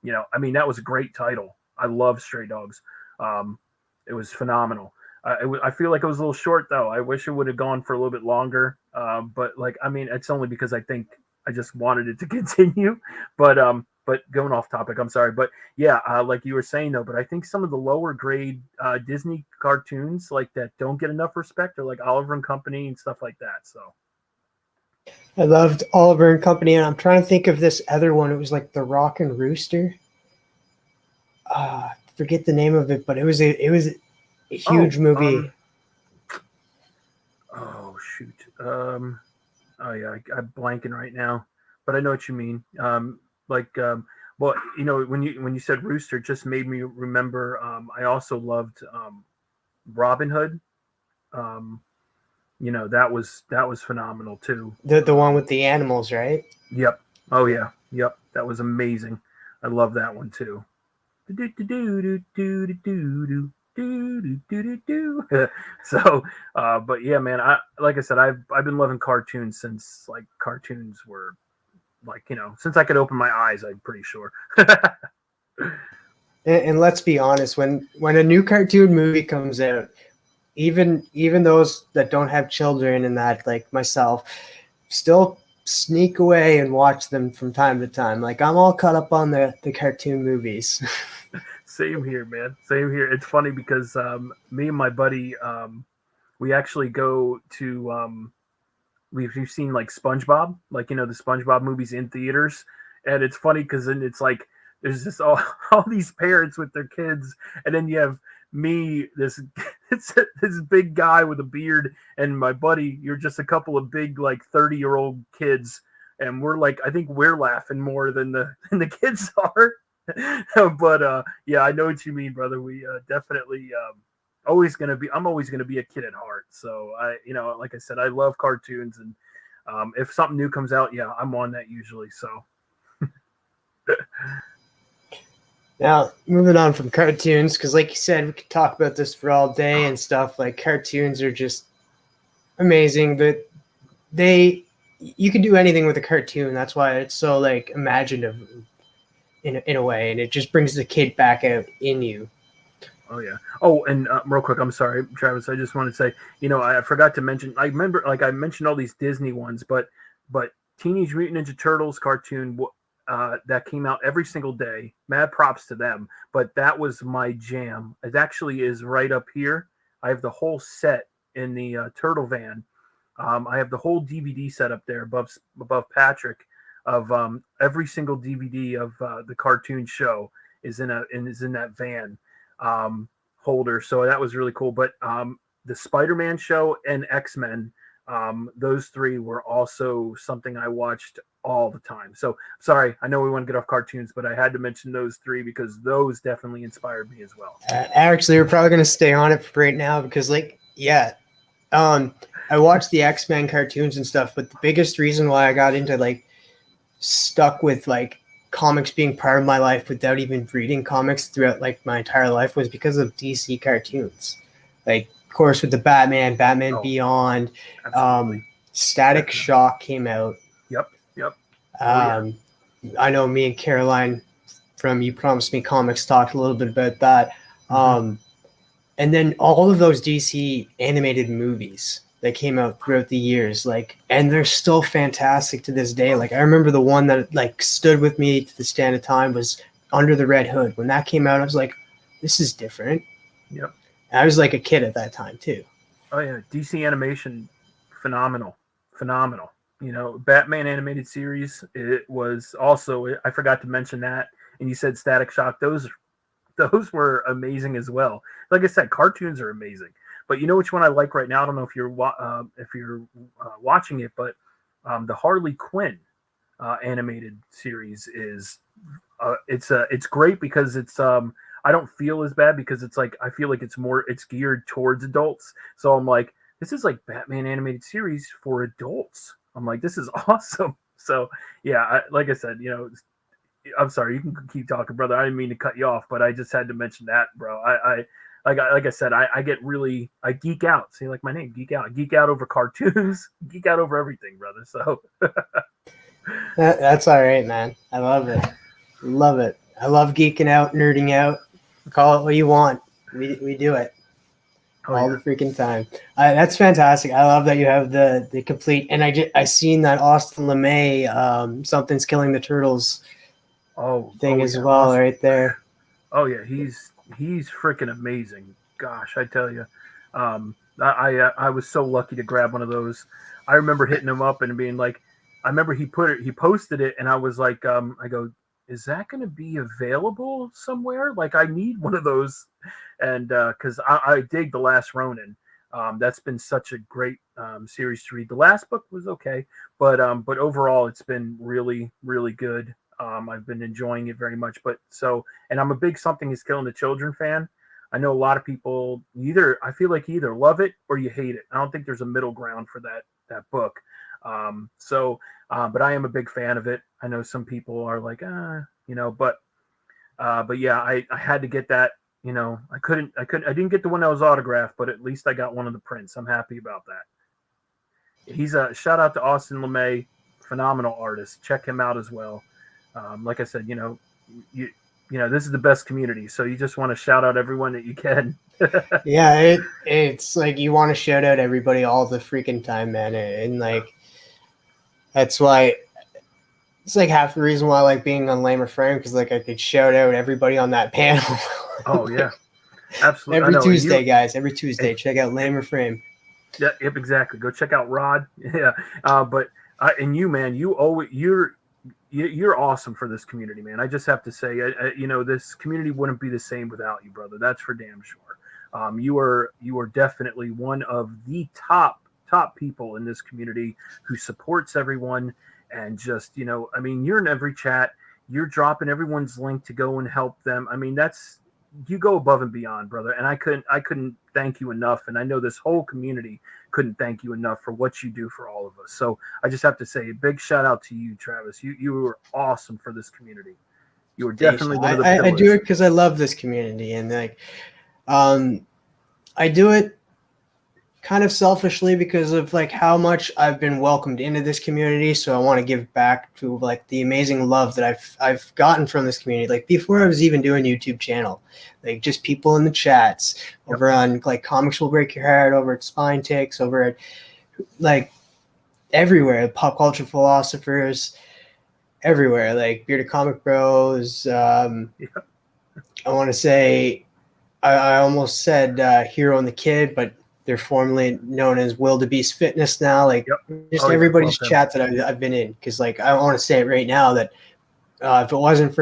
that was a great title. I love Stray Dogs. It was phenomenal. I feel like it was a little short though. I wish it would have gone for a little bit longer. But like, I mean, it's only because I think I just wanted it to continue, but going off topic, I'm sorry. But yeah, like you were saying though, but I think some of the lower grade Disney cartoons like that don't get enough respect, or like Oliver and Company and stuff like that. So I loved Oliver and Company, and I'm trying to think of this other one. It was like The Rock and Rooster. Forget the name of it, but it was a huge movie. Oh shoot. Oh yeah, I'm blanking right now, but I know what you mean. Well, when you said Rooster, it just made me remember. I also loved Robin Hood. That was phenomenal too. The one with the animals, right? Yep. Oh yeah. Yep. That was amazing. I love that one too. So, but yeah, man. Like I said, I've been loving cartoons since like cartoons were like since I could open my eyes. I'm pretty sure. And let's be honest, when a new cartoon movie comes out, even those that don't have children and that, like myself, still sneak away and watch them from time to time. Like I'm all caught up on the cartoon movies. Same here, man. Same here. It's funny because me and my buddy, we actually go to we've seen like SpongeBob, like the SpongeBob movies in theaters, and it's funny because then it's like there's just all these parents with their kids, and then you have me, this this big guy with a beard, and my buddy. You're just a couple of big like 30-year-old kids, and we're like, I think we're laughing more than the kids are. But yeah, I know what you mean, brother. We definitely I'm always gonna be a kid at heart. So like I said, I love cartoons, and if something new comes out, yeah, I'm on that usually. So Now, moving on from cartoons, because like you said, we could talk about this for all day and stuff. Like, cartoons are just amazing, but you can do anything with a cartoon. That's why it's so like imaginative in a way, and it just brings the kid back out in you. Oh yeah. Oh, and real quick, I'm sorry, Travis. I just want to say, I forgot to mention. I remember, like, I mentioned all these Disney ones, but Teenage Mutant Ninja Turtles cartoon that came out every single day. Mad props to them. But that was my jam. It actually is right up here. I have the whole set in the Turtle van. I have the whole DVD set up there above Patrick of every single DVD of the cartoon show is in that van holder. So that was really cool. But the Spider-Man show and X-Men, those three were also something I watched all the time. So sorry, I know we want to get off cartoons, but I had to mention those three because those definitely inspired me as well. Actually, we're probably going to stay on it for right now because, like, yeah, I watched the X-Men cartoons and stuff, but the biggest reason why I got into, like, stuck with, like, comics being part of my life without even reading comics throughout, like, my entire life was because of DC cartoons. Like, of course, with the Batman Beyond, Static Shock came out. Yep. I know me and Caroline from You Promised Me Comics talked a little bit about that. And then all of those DC animated movies that came out throughout the years, like, and they're still fantastic to this day. Like, I remember the one that like stood with me to the stand of time was Under the Red Hood. When that came out, I was like, this is different. Yep. And I was like a kid at that time too. Oh yeah, DC animation, phenomenal. Batman animated series. It was also, I forgot to mention that, and you said Static Shock. Those were amazing as well. Like I said, cartoons are amazing. But you know which one I like right now? I don't know if you're watching it, but the Harley Quinn animated series is it's great because it's I don't feel as bad because it's like I feel like it's geared towards adults. So I'm like, this is like Batman animated series for adults. I'm like, this is awesome. So yeah, like I said, I'm sorry, you can keep talking, brother. I didn't mean to cut you off, but I just had to mention that, bro. Like I said, I geek out. See, like my name, geek out. I geek out over cartoons, geek out over everything, brother. So that's all right, man. I love it. Love it. I love geeking out, nerding out. Call it what you want. We do it all the freaking time. That's fantastic. I love that you have the complete. And I seen that Austin LeMay, Something's Killing the Turtles thing as well, Austin, right there. Oh yeah, he's freaking amazing. Gosh, I tell you, I was so lucky to grab one of those. I remember hitting him up and being like, I remember he posted it, and I was like, I go, is that going to be available somewhere? Like, I need one of those, and because I dig The Last Ronin. That's been such a great series to read. The last book was okay, but overall, it's been really, really good. I've been enjoying it very much. And I'm a big Something is Killing the Children fan. I know a lot of people I feel like you either love it or you hate it. I don't think there's a middle ground for that book. But I am a big fan of it. I know some people are like, but yeah, I had to get that. I didn't get the one that was autographed, but at least I got one of the prints. I'm happy about that. He's a shout out to Austin LeMay, phenomenal artist. Check him out as well. Like I said, this is the best community, so you just want to shout out everyone that you can. Yeah, it's like you want to shout out everybody all the freaking time, man, and like that's why it's like half the reason why I like being on Lame or Frame, because like I could shout out everybody on that panel. Oh yeah, absolutely. I Every know. And Tuesday, you, guys. Every Tuesday, check out Lamer Frame. yeah, yep, exactly. Go check out Rod. Yeah, but and you, man, you're awesome for this community, man. I just have to say, this community wouldn't be the same without you, brother. That's for damn sure. You are definitely one of the top people in this community who supports everyone, and just I mean, you're in every chat. You're dropping everyone's link to go and help them. I mean, you go above and beyond, brother. And I couldn't thank you enough. And I know this whole community couldn't thank you enough for what you do for all of us. So I just have to say a big shout out to you, Travis. You were awesome for this community. You were definitely one of the I do pillars. it because I love this community, and like, I do it kind of selfishly because of like how much I've been welcomed into this community. So I want to give back to like the amazing love that I've gotten from this community. Like before I was even doing YouTube channel, like just people in the chats over on like Comics Will Break Your Heart, over at Spine Takes, over at like everywhere, pop culture philosophers, everywhere, like Bearded Comic Bros. I want to say I almost said Hero and the Kid, but they're formerly known as Wildebeest Fitness now. Like just everybody's chat that I've been in, because like I want to say it right now that if it wasn't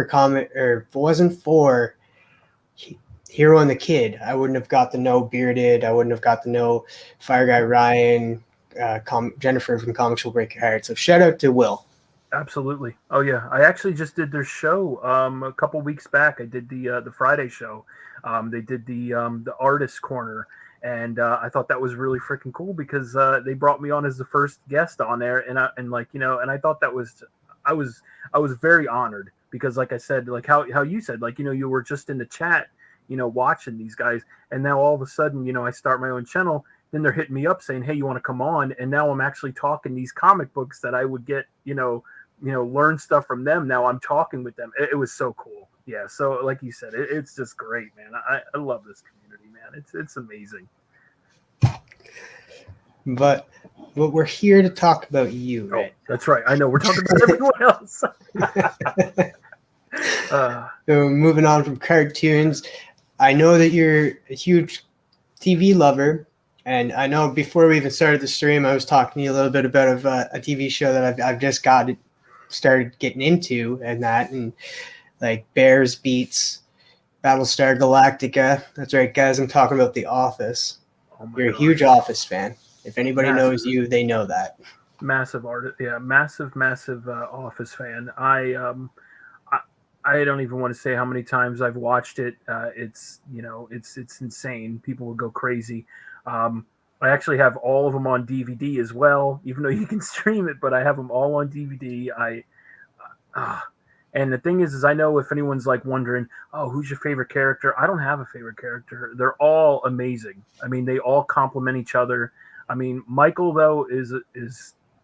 for Hero and the Kid, I wouldn't have got to know Bearded. I wouldn't have got to know Fire Guy Ryan, Jennifer from Comics Will Break Your Heart. So shout out to Will. Absolutely. Oh yeah, I actually just did their show a couple weeks back. I did the Friday show. They did the artist corner, and I thought that was really freaking cool because they brought me on as the first guest on there, and I thought that was I was very honored because like I said, like how you said, like you were just in the chat, watching these guys, and now all of a sudden I start my own channel. Then they're hitting me up saying, "Hey, you want to come on?" And now I'm actually talking these comic books that I would get, learn stuff from them. Now I'm talking with them. It was so cool. Yeah. So like you said, it's just great, man. I love this community, man. It's amazing. But we're here to talk about you, right? Oh, that's right. I know we're talking about everyone else. So moving on from cartoons, I know that you're a huge TV lover. And I know before we even started the stream, I was talking to you a little bit about a TV show that I've just started getting into, and like Bears beats Battlestar Galactica. That's right, guys. I'm talking about The Office. You're a huge Office fan. If anybody knows you, they know that. Massive artist, yeah, massive Office fan. I don't even want to say how many times I've watched it. It's insane. People will go crazy. I actually have all of them on DVD as well, even though you can stream it, but I have them all on DVD. And the thing is I know if anyone's like wondering, oh, who's your favorite character? I don't have a favorite character. They're all amazing. I mean, they all complement each other. I mean, Michael though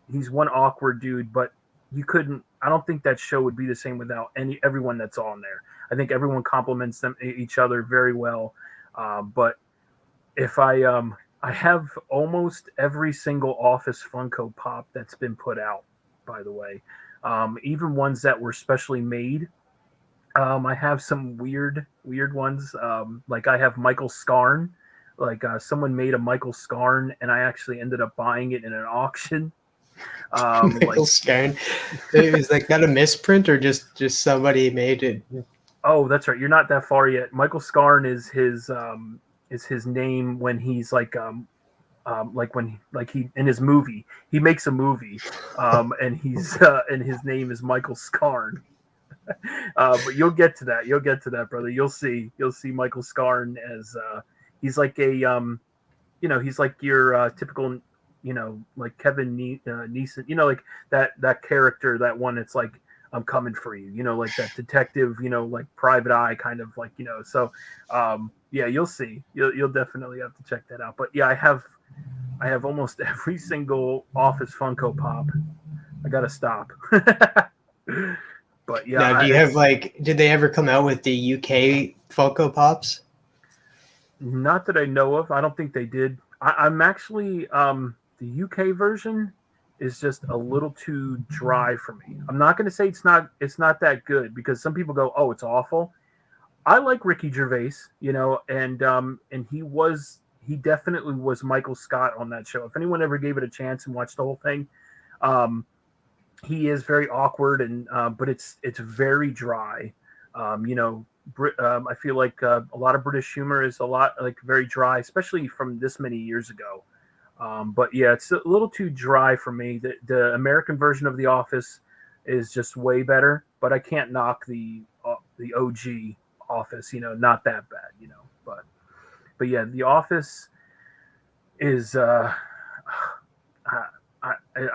he's one awkward dude, but I don't think that show would be the same without everyone that's on there. I think everyone complements each other very well. But if I have almost every single Office Funko Pop that's been put out, by the way. Even ones that were specially made. I have some weird ones. Like I have Michael Scarn. Like someone made a Michael Scarn, and I actually ended up buying it in an auction. Michael Scarn. Is like that a misprint or just somebody made it? Oh, that's right. You're not that far yet. Michael Scarn is his name when he's like he in his movie he makes a movie and his name is Michael Scarn. But you'll get to that, brother. You'll see Michael Scarn as he's like a he's like your typical like Kevin Neeson, like that character, that one. It's like, I'm coming for you, like that detective, like private eye kind of like, so yeah, you'll see. You'll definitely have to check that out. But yeah, I have almost every single Office Funko Pop. I gotta stop. But yeah. Now, do you have did they ever come out with the UK Funko Pops? Not that I know of. I don't think they did. I'm actually the UK version is just a little too dry for me. I'm not going to say it's not that good, because some people go, oh, it's awful. I like Ricky Gervais, and he definitely was Michael Scott on that show. If anyone ever gave it a chance and watched the whole thing, um, he is very awkward and but it's very dry. I feel like a lot of British humor is a lot like very dry, especially from this many years ago. But yeah, it's a little too dry for me. The American version of The Office is just way better, but I can't knock the OG Office. Not that bad. But yeah, The Office is I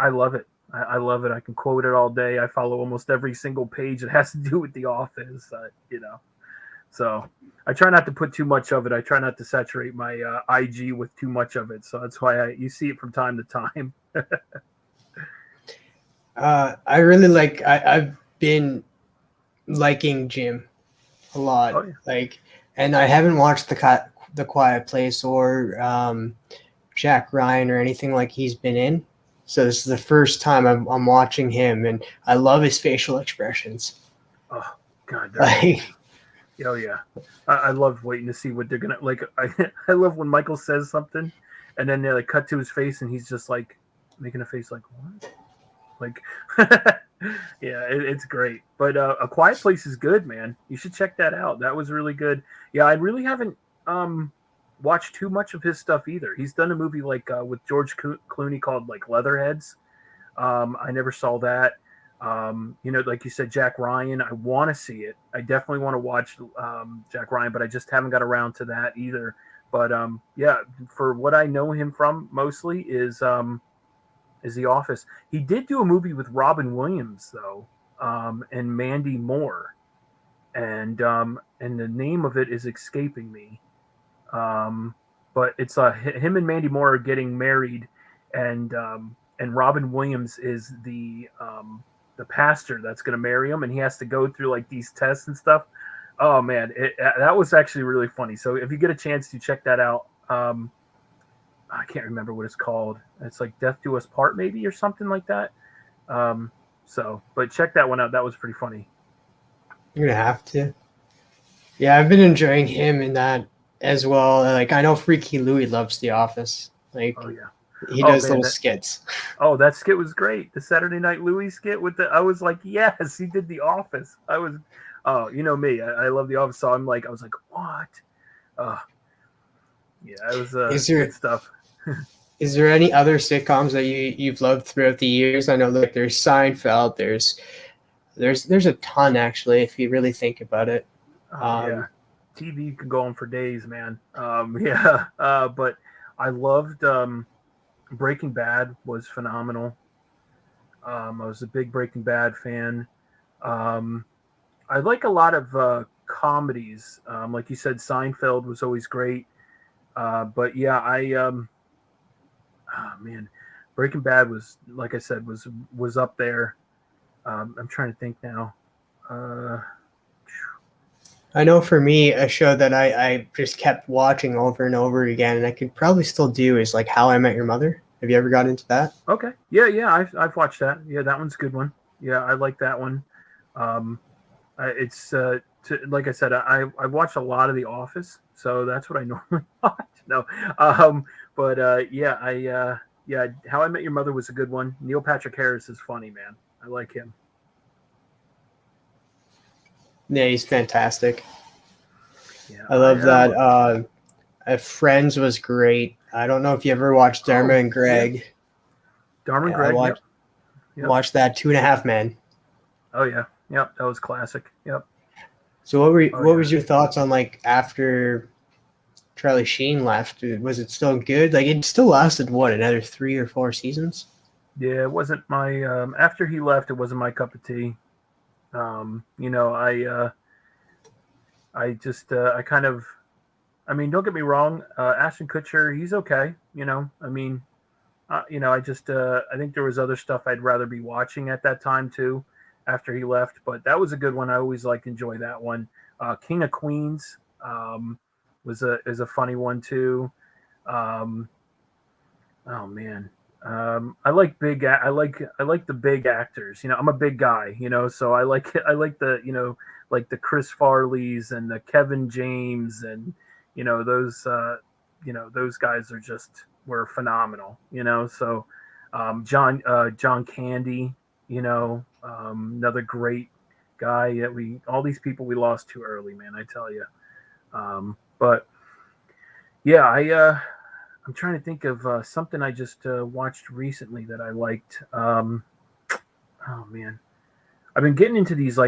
love it. I love it. I can quote it all day. I follow almost every single page that has to do with The Office. So I try not to put too much of it. I try not to saturate my IG with too much of it. So that's why you see it from time to time. I really like. I've been liking Jim a lot. Oh, yeah. And I haven't watched the Quiet Place or Jack Ryan or anything like he's been in. So this is the first time I'm watching him, and I love his facial expressions. Oh God, oh yeah, I love waiting to see what they're gonna like. I love when Michael says something, and then they like cut to his face, and he's just like making a face like what, like yeah, it's great. But A Quiet Place is good, man. You should check that out. That was really good. Yeah, I really haven't watched too much of his stuff either. He's done a movie like with George Clooney called like Leatherheads. I never saw that. Like you said, Jack Ryan, I want to see it. I definitely want to watch Jack Ryan, but I just haven't got around to that either. But yeah, for what I know him from mostly is The Office. He did do a movie with Robin Williams though, and Mandy Moore, and the name of it is escaping me. But it's him and Mandy Moore are getting married, and Robin Williams is the pastor that's going to marry him, and he has to go through like these tests and stuff. Oh man, that was actually really funny. So if you get a chance to check that out, I can't remember what it's called. It's like Death Do Us Part maybe or something like that. But check that one out. That was pretty funny. You're gonna have to. Yeah, I've been enjoying him in that as well. Like I know Freaky Louie loves The Office. Like oh yeah, he does little skits. Oh, that skit was great. The Saturday Night Louie skit I was like, yes, he did The Office. You know me, I love The Office. So I was like, what? Yeah, it was good stuff. Is there any other sitcoms that you've loved throughout the years? I know like there's Seinfeld. There's a ton actually if you really think about it. Yeah, TV can go on for days, man. Yeah, but I loved Breaking Bad was phenomenal. I was a big Breaking Bad fan. I like a lot of comedies. Like you said, Seinfeld was always great. But yeah, man, Breaking Bad was, like I said, was up there. I'm trying to think now. I know for me, a show that I just kept watching over and over again, and I could probably still do is like How I Met Your Mother. Have you ever got into that? Okay. Yeah. I've watched that. Yeah, that one's a good one. Yeah, I like that one. It's like I said, I watch a lot of The Office, so that's what I normally watch. No, yeah, How I Met Your Mother was a good one. Neil Patrick Harris is funny, man. I like him. Yeah, he's fantastic. Yeah, I love that. Friends was great. I don't know if you ever watched Dharma and Greg. Yeah. Dharma and Greg. Yep. Watched that 2.5 Men. Oh yeah, yep, that was classic. Yep. So what was your thoughts on like after Charlie Sheen left? Was it still good? Like it still lasted another 3 or 4 seasons? Yeah, it wasn't my after he left, it wasn't my cup of tea. I just I kind of, I mean, don't get me wrong, Ashton Kutcher, he's okay. I think there was other stuff I'd rather be watching at that time too, after he left. But that was a good one. I always enjoy that one. King of Queens is a funny one too. Oh man, I like I like the big actors. I'm a big guy, so I like the, like the Chris Farleys and the Kevin James, and those those guys were phenomenal. So John Candy, another great guy that all these people we lost too early, man. I tell you. But yeah, I'm trying to think of something I just watched recently that I liked. Oh man, I've been getting into these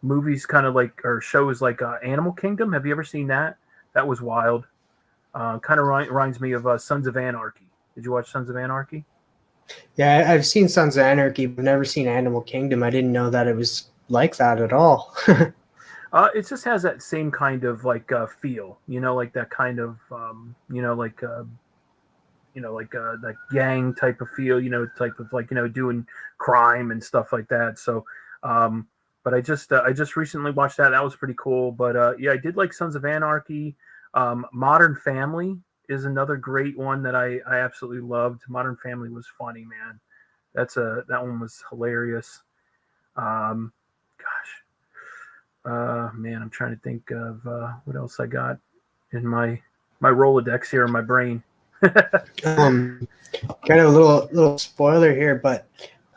movies, kind of like, or shows like Animal Kingdom. Have you ever seen that? That was wild. Kind of reminds me of Sons of Anarchy. Did you watch Sons of Anarchy? Yeah, I've seen Sons of Anarchy, but never seen Animal Kingdom. I didn't know that it was like that at all. It just has that same kind of feel, like that kind of that gang type of feel, type of doing crime and stuff like that. So, but I just recently watched that. That was pretty cool. But yeah, I did like Sons of Anarchy. Modern Family is another great one that I absolutely loved. Modern Family was funny, man. That one was hilarious. Gosh. Man, I'm trying to think of what else I got in my Rolodex here in my brain. Kind of a little spoiler here, but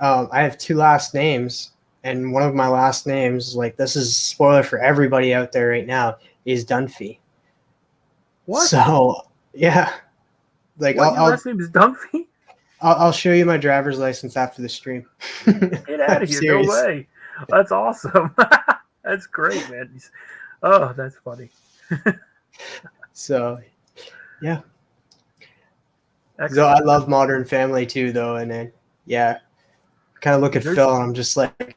I have two last names, and one of my last names, like, this is a spoiler for everybody out there right now, is Dunphy. What? So yeah, like, your last name is Dunphy? I'll show you my driver's license after the stream. Get out of here! Serious. No way. That's awesome. That's great, man. Oh, that's funny. So, yeah. Excellent. So I love Modern Family too, though, and then kind of look at Phil, and I'm just like,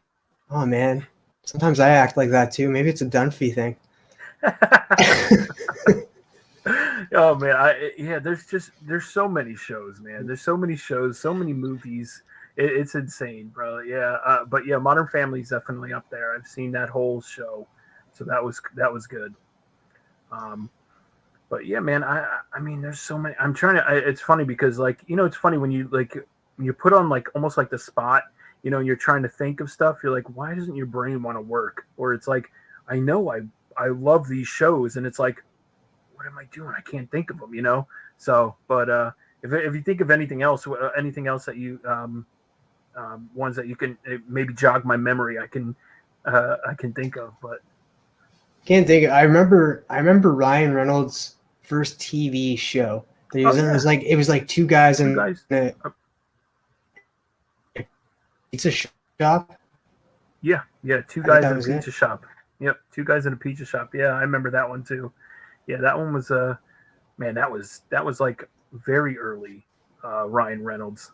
oh man, sometimes I act like that too. Maybe it's a Dunphy thing. Oh man, there's so many shows, man. There's so many shows, so many movies. It's insane, bro. Yeah, but yeah, Modern Family is definitely up there. I've seen that whole show, so that was good. But yeah, man, I mean, there's so many. I'm trying to. It's funny because, like, it's funny when you when you put on almost like the spot, and you're trying to think of stuff. You're like, why doesn't your brain want to work? Or it's like, I know I love these shows, and it's like, what am I doing? I can't think of them, So, but if you think of anything else that you ones that you can maybe jog my memory, I can think of, but can't think. I remember Ryan Reynolds' first TV show that he was in. It was like two guys in a pizza shop. Yeah, two guys in a pizza shop. Yep, two guys in a pizza shop. Yeah, I remember that one too. Yeah, that one was man, that was like very early Ryan Reynolds.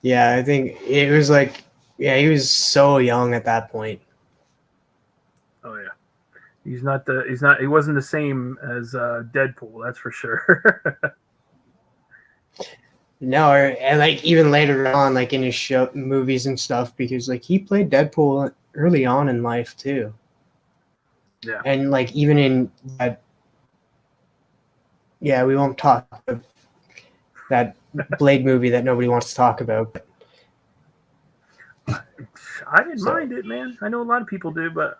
Yeah, I think it was like, he was so young at that point. Oh yeah. He wasn't the same as Deadpool, that's for sure. No, and like even later on, like in his show movies and stuff, because like he played Deadpool early on in life too. Yeah. And like even in that, we won't talk about that Blade movie that nobody wants to talk about. I didn't mind it, man. I know a lot of people do, but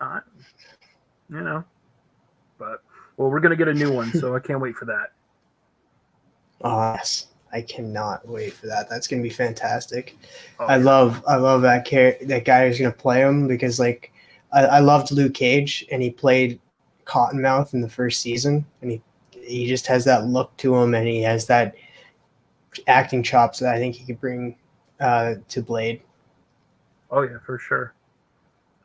But we're gonna get a new one, so I can't wait for that. Oh yes, I cannot wait for that. That's gonna be fantastic. Oh, I love that guy who's gonna play him, because like I loved Luke Cage, and he played Cottonmouth in the first season, and he just has that look to him, and he has that acting chops that I think he could bring to Blade. Oh yeah, for sure.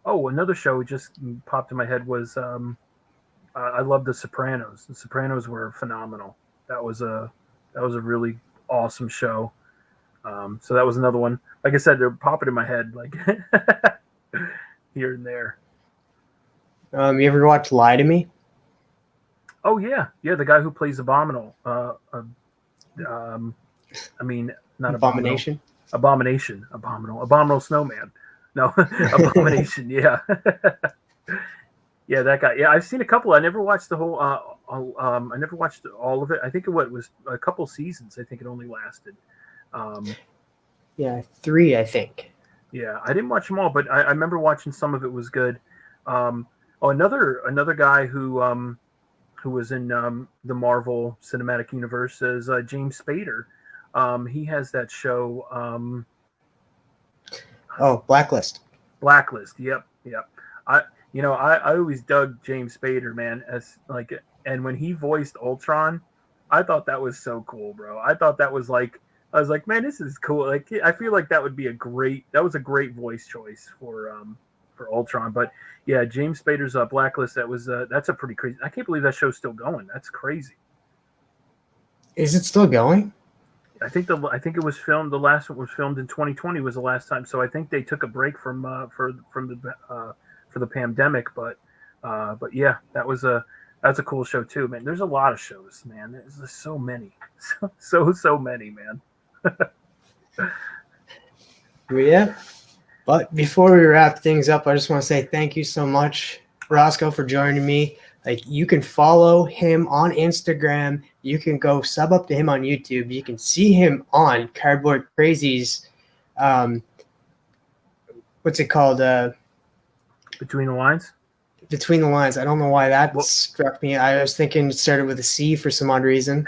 Oh, another show just popped in my head was I love The Sopranos. The Sopranos were phenomenal. That was a really awesome show. So that was another one. Like I said, they're popping in my head like here and there. You ever watch Lie to Me? Oh yeah, the guy who plays Abominable. I mean, not Abomination. Abominable Snowman. No, Abomination. Yeah, yeah, that guy. Yeah, I've seen a couple. I never watched the whole I never watched all of it. I think it was a couple seasons. I think it only lasted. Yeah, 3, I think. Yeah, I didn't watch them all, but I remember watching some of it was good. Another guy who was in the Marvel Cinematic Universe is James Spader. He has that show. Blacklist. Blacklist. Yep. I always dug James Spader, man, as like, and when he voiced Ultron, I thought that was so cool, bro. I thought that was like, I was like, man, this is cool. Like, I feel like that was a great voice choice for Ultron. But yeah, James Spader's Blacklist. That's a pretty crazy. I can't believe that show's still going. That's crazy. Is it still going? I think it was filmed. The last one was filmed in 2020 was the last time. So I think they took a break from the pandemic. But yeah, that's a cool show too, man. There's a lot of shows, man. There's just so many, so many, man. Yeah. But before we wrap things up, I just want to say thank you so much, Rosko, for joining me. Like, you can follow him on Instagram. You can go sub up to him on YouTube. You can see him on Cardboard Crazy's, what's it called? Between the Lines? Between the Lines. I don't know why that struck me. I was thinking it started with a C for some odd reason.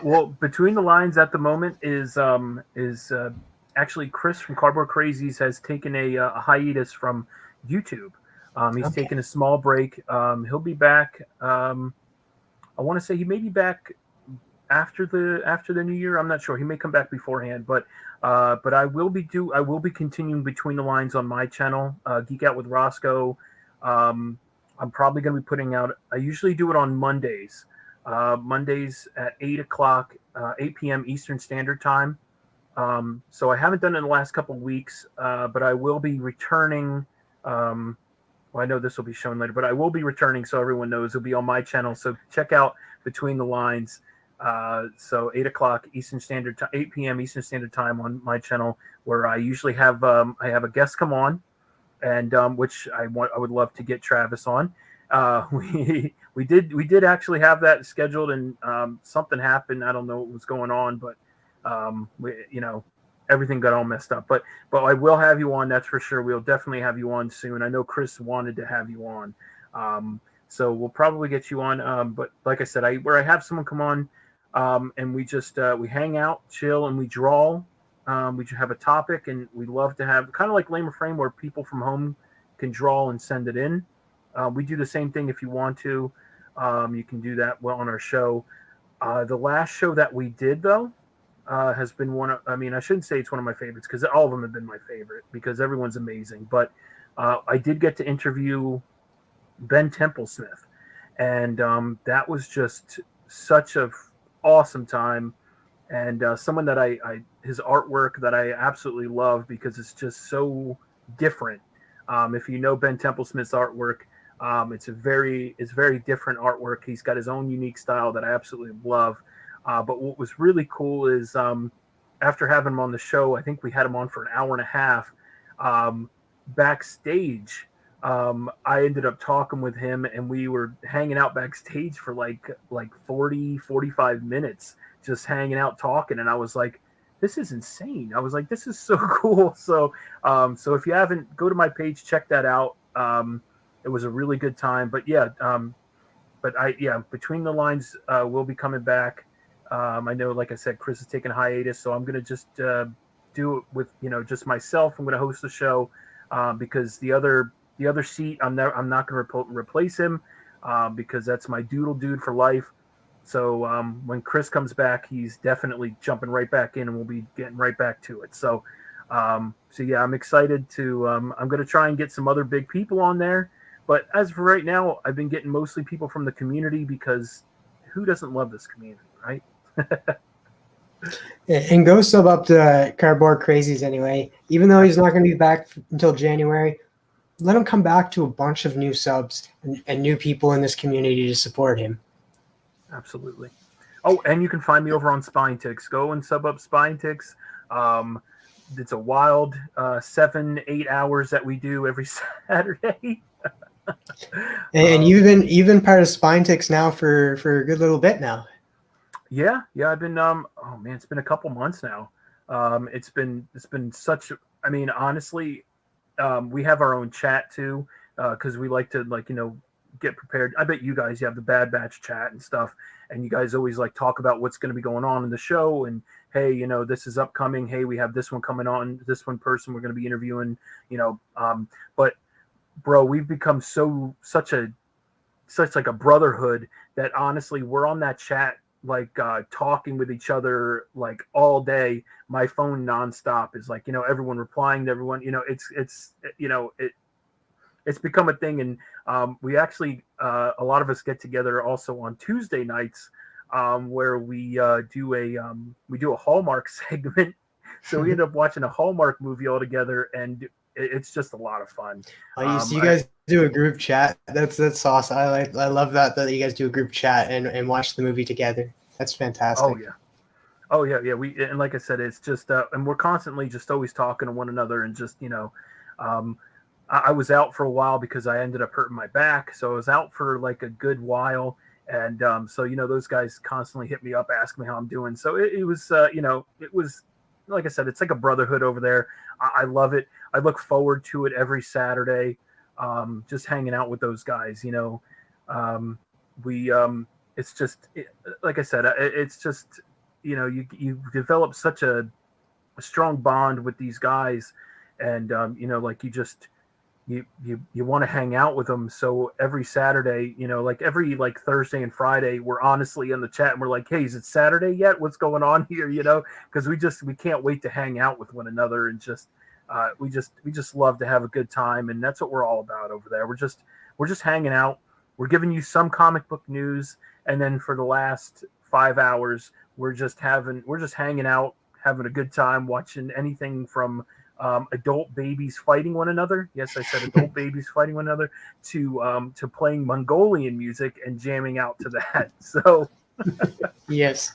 Well, Between the Lines at the moment is actually Chris from Cardboard Crazies has taken a hiatus from YouTube. He's taken a small break. He'll be back. I want to say he may be back after the new year. I'm not sure. He may come back beforehand, but I will be continuing Between the Lines on my channel, Geek Out with Rosko. I'm probably going to be putting out. I usually do it on Mondays. Mondays at 8 p.m. Eastern Standard Time. So I haven't done it in the last couple of weeks, but I will be returning. Well, I know this will be shown later, but I will be returning, so everyone knows. It'll be on my channel. So check out Between the Lines. So 8 p.m. Eastern Standard Time on my channel, where I usually have a guest come on, and which I would love to get Travis on. We did actually have that scheduled, and something happened. I don't know what was going on, but everything got all messed up. But I will have you on, that's for sure. We'll definitely have you on soon. I know Chris wanted to have you on, so we'll probably get you on. But like I said, where I have someone come on, and we just we hang out, chill, and we draw. We have a topic, and we love to have kind of like Lame or Frame, where people from home can draw and send it in. We do the same thing if you want to. You can do that well on our show. The last show that we did, though, has been I shouldn't say it's one of my favorites, because all of them have been my favorite, because everyone's amazing. But I did get to interview Ben Templesmith, and that was just such a awesome time. And someone that his artwork that I absolutely love, because it's just so different. If you know Ben Templesmith's artwork, it's very different artwork. He's got his own unique style that I absolutely love. But what was really cool is after having him on the show, I think we had him on for an hour and a half. Backstage, I ended up talking with him, and we were hanging out backstage for like 45 minutes, just hanging out talking. And I was like, this is insane. I was like, this is so cool. So if you haven't, go to my page, check that out. It was a really good time. But yeah, Between the Lines will be coming back. I know, like I said, Chris is taking a hiatus, so I'm going to just do it with just myself. I'm going to host the show because the other seat, I'm not going to replace him because that's my doodle dude for life. So when Chris comes back, he's definitely jumping right back in, and we'll be getting right back to it. So yeah, I'm excited to. I'm going to try and get some other big people on there, but as for right now, I've been getting mostly people from the community, because who doesn't love this community, right? And go sub up to Cardboard Crazies anyway. Even though he's not going to be back until January, let him come back to a bunch of new subs and new people in this community to support him. Absolutely. Oh, and you can find me over on Spine Ticks. Go and sub up Spine Ticks. It's a wild 7-8 hours that we do every Saturday. And you've been part of Spine now for a good little bit now. Yeah, I've been oh man, it's been a couple months now. It's been such. I mean, honestly, we have our own chat too, because we like to get prepared. I bet you guys have the Bad Batch chat and stuff, and you guys always talk about what's going to be going on in the show. And hey, this is upcoming. Hey, we have this one coming on. This one person we're going to be interviewing. But bro, we've become such a brotherhood that honestly we're on that chat talking with each other all day. My phone nonstop is everyone replying to everyone. It's become a thing. And we actually a lot of us get together also on Tuesday nights where we do a Hallmark segment. So we end up watching a Hallmark movie all together, and it's just a lot of fun. So you guys do a group chat. That's awesome. I love that you guys do a group chat and watch the movie together. That's fantastic. Oh yeah. We, and like I said, it's just and we're constantly just always talking to one another, and just I was out for a while because I ended up hurting my back, so I was out for a good while, and so those guys constantly hit me up, ask me how I'm doing. So it was it was, like I said, it's like a brotherhood over there. I love it. I look forward to it every Saturday. Just hanging out with those guys, it's just like I said, it's just, you develop such a strong bond with these guys, and you want to hang out with them. So every Saturday, every Thursday and Friday, we're honestly in the chat and we're like, hey, is it Saturday yet? What's going on here? Because we can't wait to hang out with one another, and just we just love to have a good time, and that's what we're all about over there. We're just hanging out. We're giving you some comic book news, and then for the last 5 hours, we're just hanging out, having a good time, watching anything from adult babies fighting one another. Yes, I said adult babies fighting one another, to playing Mongolian music and jamming out to that. So yes,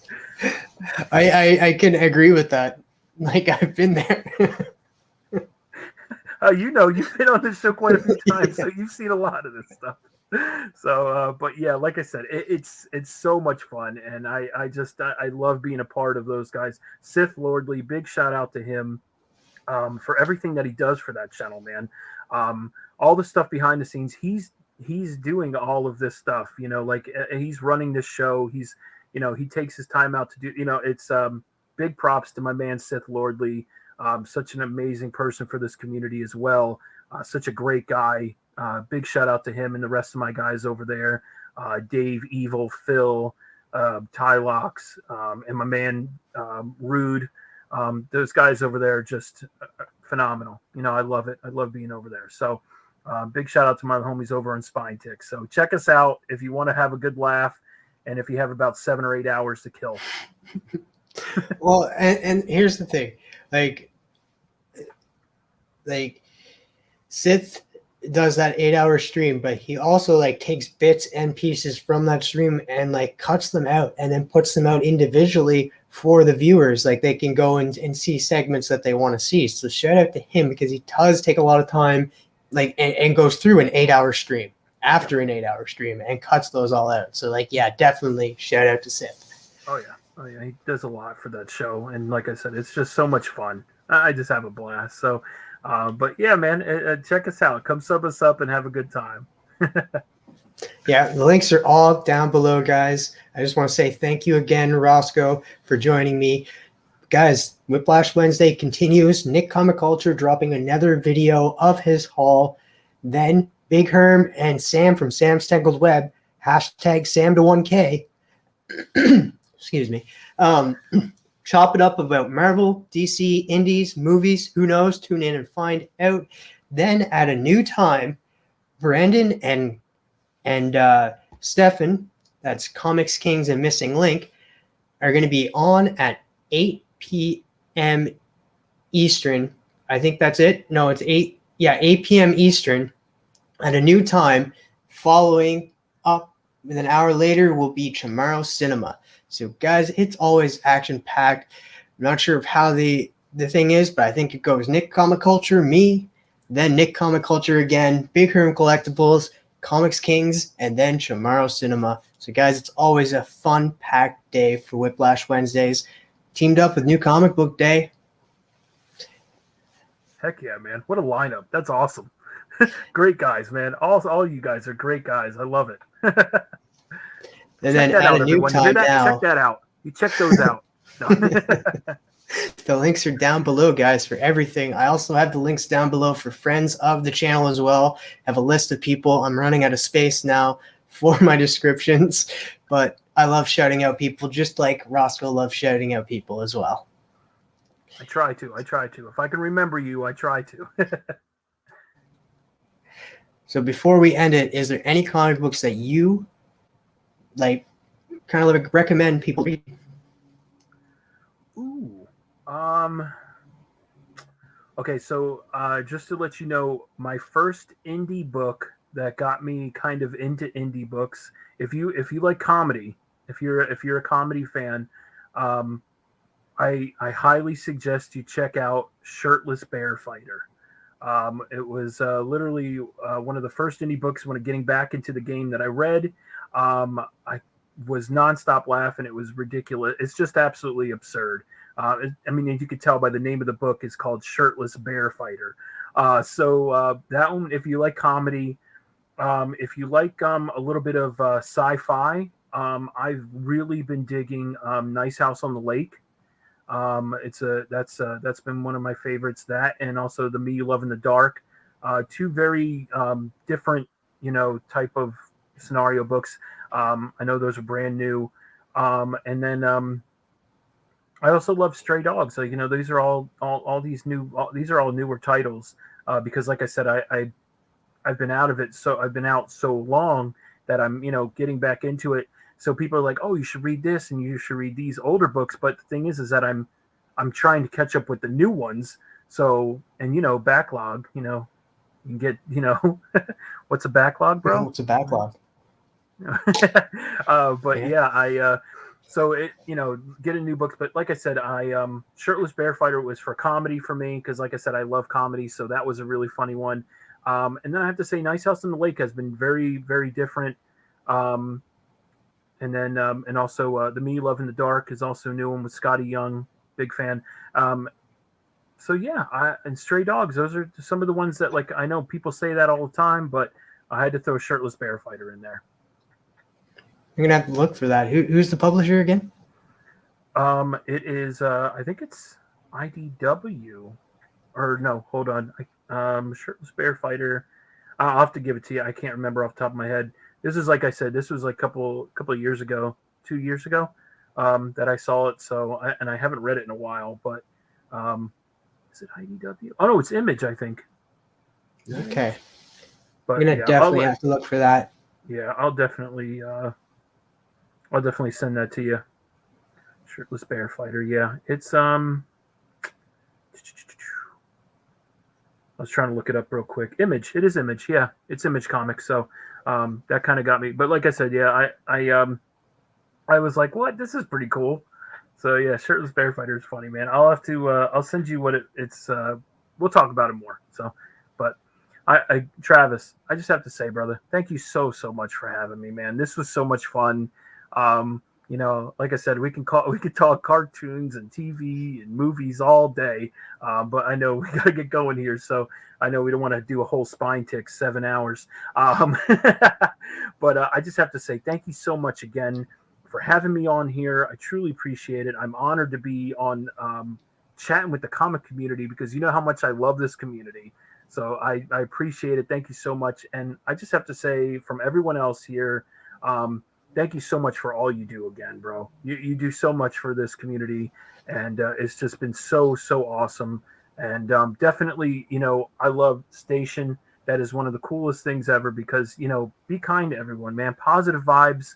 I can agree with that. I've been there. You've been on this show quite a few times, so you've seen a lot of this stuff. So, but yeah, like I said, it's so much fun, and I love being a part of those guys. Sith Lordly, big shout out to him for everything that he does for that channel, man. All the stuff behind the scenes, he's doing all of this stuff. He's running this show. He's he takes his time out to do. It's big props to my man Sith Lordly. Such an amazing person for this community as well. Such a great guy. Big shout out to him and the rest of my guys over there. Dave, Evil, Phil, Tylox, and my man Rude. Those guys over there are just phenomenal. I love it. I love being over there. So big shout out to my homies over on Spine Tick. So check us out if you want to have a good laugh, and if you have about 7 or 8 hours to kill. Well, and here's the thing, Sith does that 8-hour stream, but he also takes bits and pieces from that stream and cuts them out and then puts them out individually for the viewers. They can go and see segments that they want to see. So shout out to him, because he does take a lot of time and goes through an 8-hour stream after an 8-hour stream and cuts those all out. So yeah, definitely shout out to Sith. Oh yeah, he does a lot for that show, and like I said, it's just so much fun. I just have a blast. So but yeah, man, check us out. Come sub us up and have a good time. Yeah, the links are all down below, guys. I just want to say thank you again, Rosko, for joining me. Guys, Whiplash Wednesday continues. Nick Comic Culture dropping another video of his haul. Then Big Herm and Sam from Sam's Tangled Web, hashtag Sam to 1K. Excuse me. Chop it up about Marvel, DC, indies, movies. Who knows? Tune in and find out. Then at a new time, Brandon and Stefan, that's Comics Kings and Missing Link, are going to be on at 8 p.m. Eastern. I think that's it. No, it's 8 p.m. Eastern at a new time. Following up with an hour later will be Tomorrow Cinema. So guys, it's always action-packed. I'm not sure of how the thing is, but I think it goes Nick Comic Culture, me, then Nick Comic Culture again, Big Herm Collectibles, Comics Kings, and then Tomorrow Cinema. So, guys, it's always a fun-packed day for Whiplash Wednesdays. Teamed up with New Comic Book Day. Heck yeah, man. What a lineup. That's awesome. Great guys, man. All you guys are great guys. I love it. And then at a new time now. Check that out. You check those out. No. The links are down below, guys, for everything. I also have the links down below for friends of the channel as well. I have a list of people. I'm running out of space now for my descriptions, but I love shouting out people just like Rosko loves shouting out people as well. I try to. If I can remember you, I try to. So before we end it, is there any comic books that you like kind of like recommend people read? Ooh. Okay, so just to let you know, my first indie book that got me kind of into indie books, if you like comedy, if you're a comedy fan, I highly suggest you check out Shirtless Bear Fighter. It was literally one of the first indie books when getting back into the game that I read. I was nonstop laughing. It was ridiculous. It's just absolutely absurd. I mean, as you could tell by the name of the book, it's called Shirtless Bear Fighter. So that one, if you like comedy, if you like a little bit of sci-fi, I've really been digging Nice House on the Lake. That's been one of my favorites. That, and also the Me You Love in the Dark, two very different, type of scenario books. I know those are brand new. And then I also love Stray Dogs. So, these are all these these are all newer titles, because like I said, I've been out of it. So I've been out so long that I'm, getting back into it. So people are like, oh, you should read this and you should read these older books. But the thing is that I'm trying to catch up with the new ones. So, and backlog, you can get, what's a backlog, bro? What's a backlog? But yeah, so it, get a new book. But like I said, Shirtless Bear Fighter was for comedy for me. Because like I said, I love comedy. So that was a really funny one. And then I have to say Nice House on the Lake has been very, very different. And then, and also The Me You Love in the Dark is also a new one with Scotty Young, big fan. So yeah, and Stray Dogs, those are some of the ones that, like, I know people say that all the time, but I had to throw Shirtless Bear Fighter in there. You're gonna have to look for that. Who's the publisher again? It is, I think it's IDW, or no, hold on. Shirtless Bear Fighter. I'll have to give it to you. I can't remember off the top of my head. This is, like I said, this was like a couple of years ago, 2 years ago, that I saw it. So, I haven't read it in a while, but is it IDW? Oh no, it's Image, I think. Okay. But You're gonna definitely have to look for that. Yeah, I'll definitely send that to you. Shirtless Bear Fighter. Yeah, it's I was trying to look it up real quick. Image. It is Image. Yeah, it's Image Comics. So that kind of got me. But like I said, yeah, I was like, what? This is pretty cool. So yeah, Shirtless Bear Fighter is funny, man. I'll have to. I'll send you what it's. We'll talk about it more. So, but Travis, I just have to say, brother, thank you so much for having me, man. This was so much fun. Like I said, we could talk cartoons and TV and movies all day, but I know we gotta get going here. So I know we don't want to do a whole spine tick 7 hours. But I just have to say thank you so much again for having me on here. I truly appreciate it. I'm honored to be on chatting with the comic community, because you know how much I love this community. So I appreciate it. Thank you so much. And I just have to say, from everyone else here, thank you so much for all you do again, bro. You do so much for this community, and it's just been so awesome. And definitely, I love Station. That is one of the coolest things ever, because, be kind to everyone, man. Positive vibes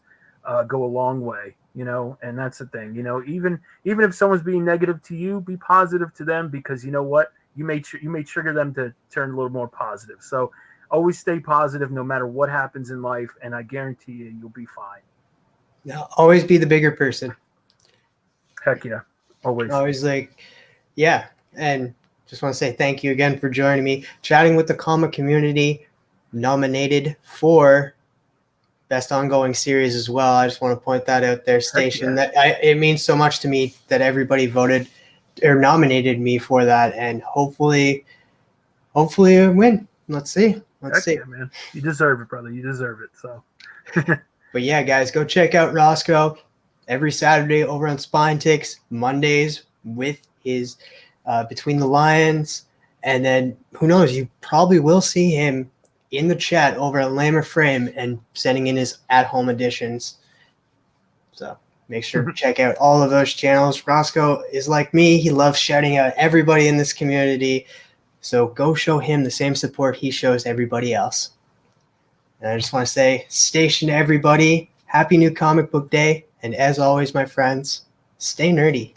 go a long way, and that's the thing. Even if someone's being negative to you, be positive to them, because you know what? You may trigger them to turn a little more positive. So always stay positive no matter what happens in life, and I guarantee you'll be fine. Now, always be the bigger person. Heck yeah. Always. Yeah. And just want to say thank you again for joining me, chatting with the comic community. nominated for Best Ongoing Series as well. I just want to point that out there, Station. Yeah. It means so much to me that everybody voted or nominated me for that, and hopefully I win. Let's see. Yeah, man. You deserve it, brother. You deserve it. So. But yeah, guys, go check out Rosko every Saturday over on Spine Ticks, Mondays with his Between the Lions. And then who knows, you probably will see him in the chat over at Lamer Frame and sending in his at-home editions. So make sure to check out all of those channels. Rosko is like me. He loves shouting out everybody in this community. So go show him the same support he shows everybody else. And I just want to say, Station to everybody, happy new comic book day. And as always, my friends, stay nerdy.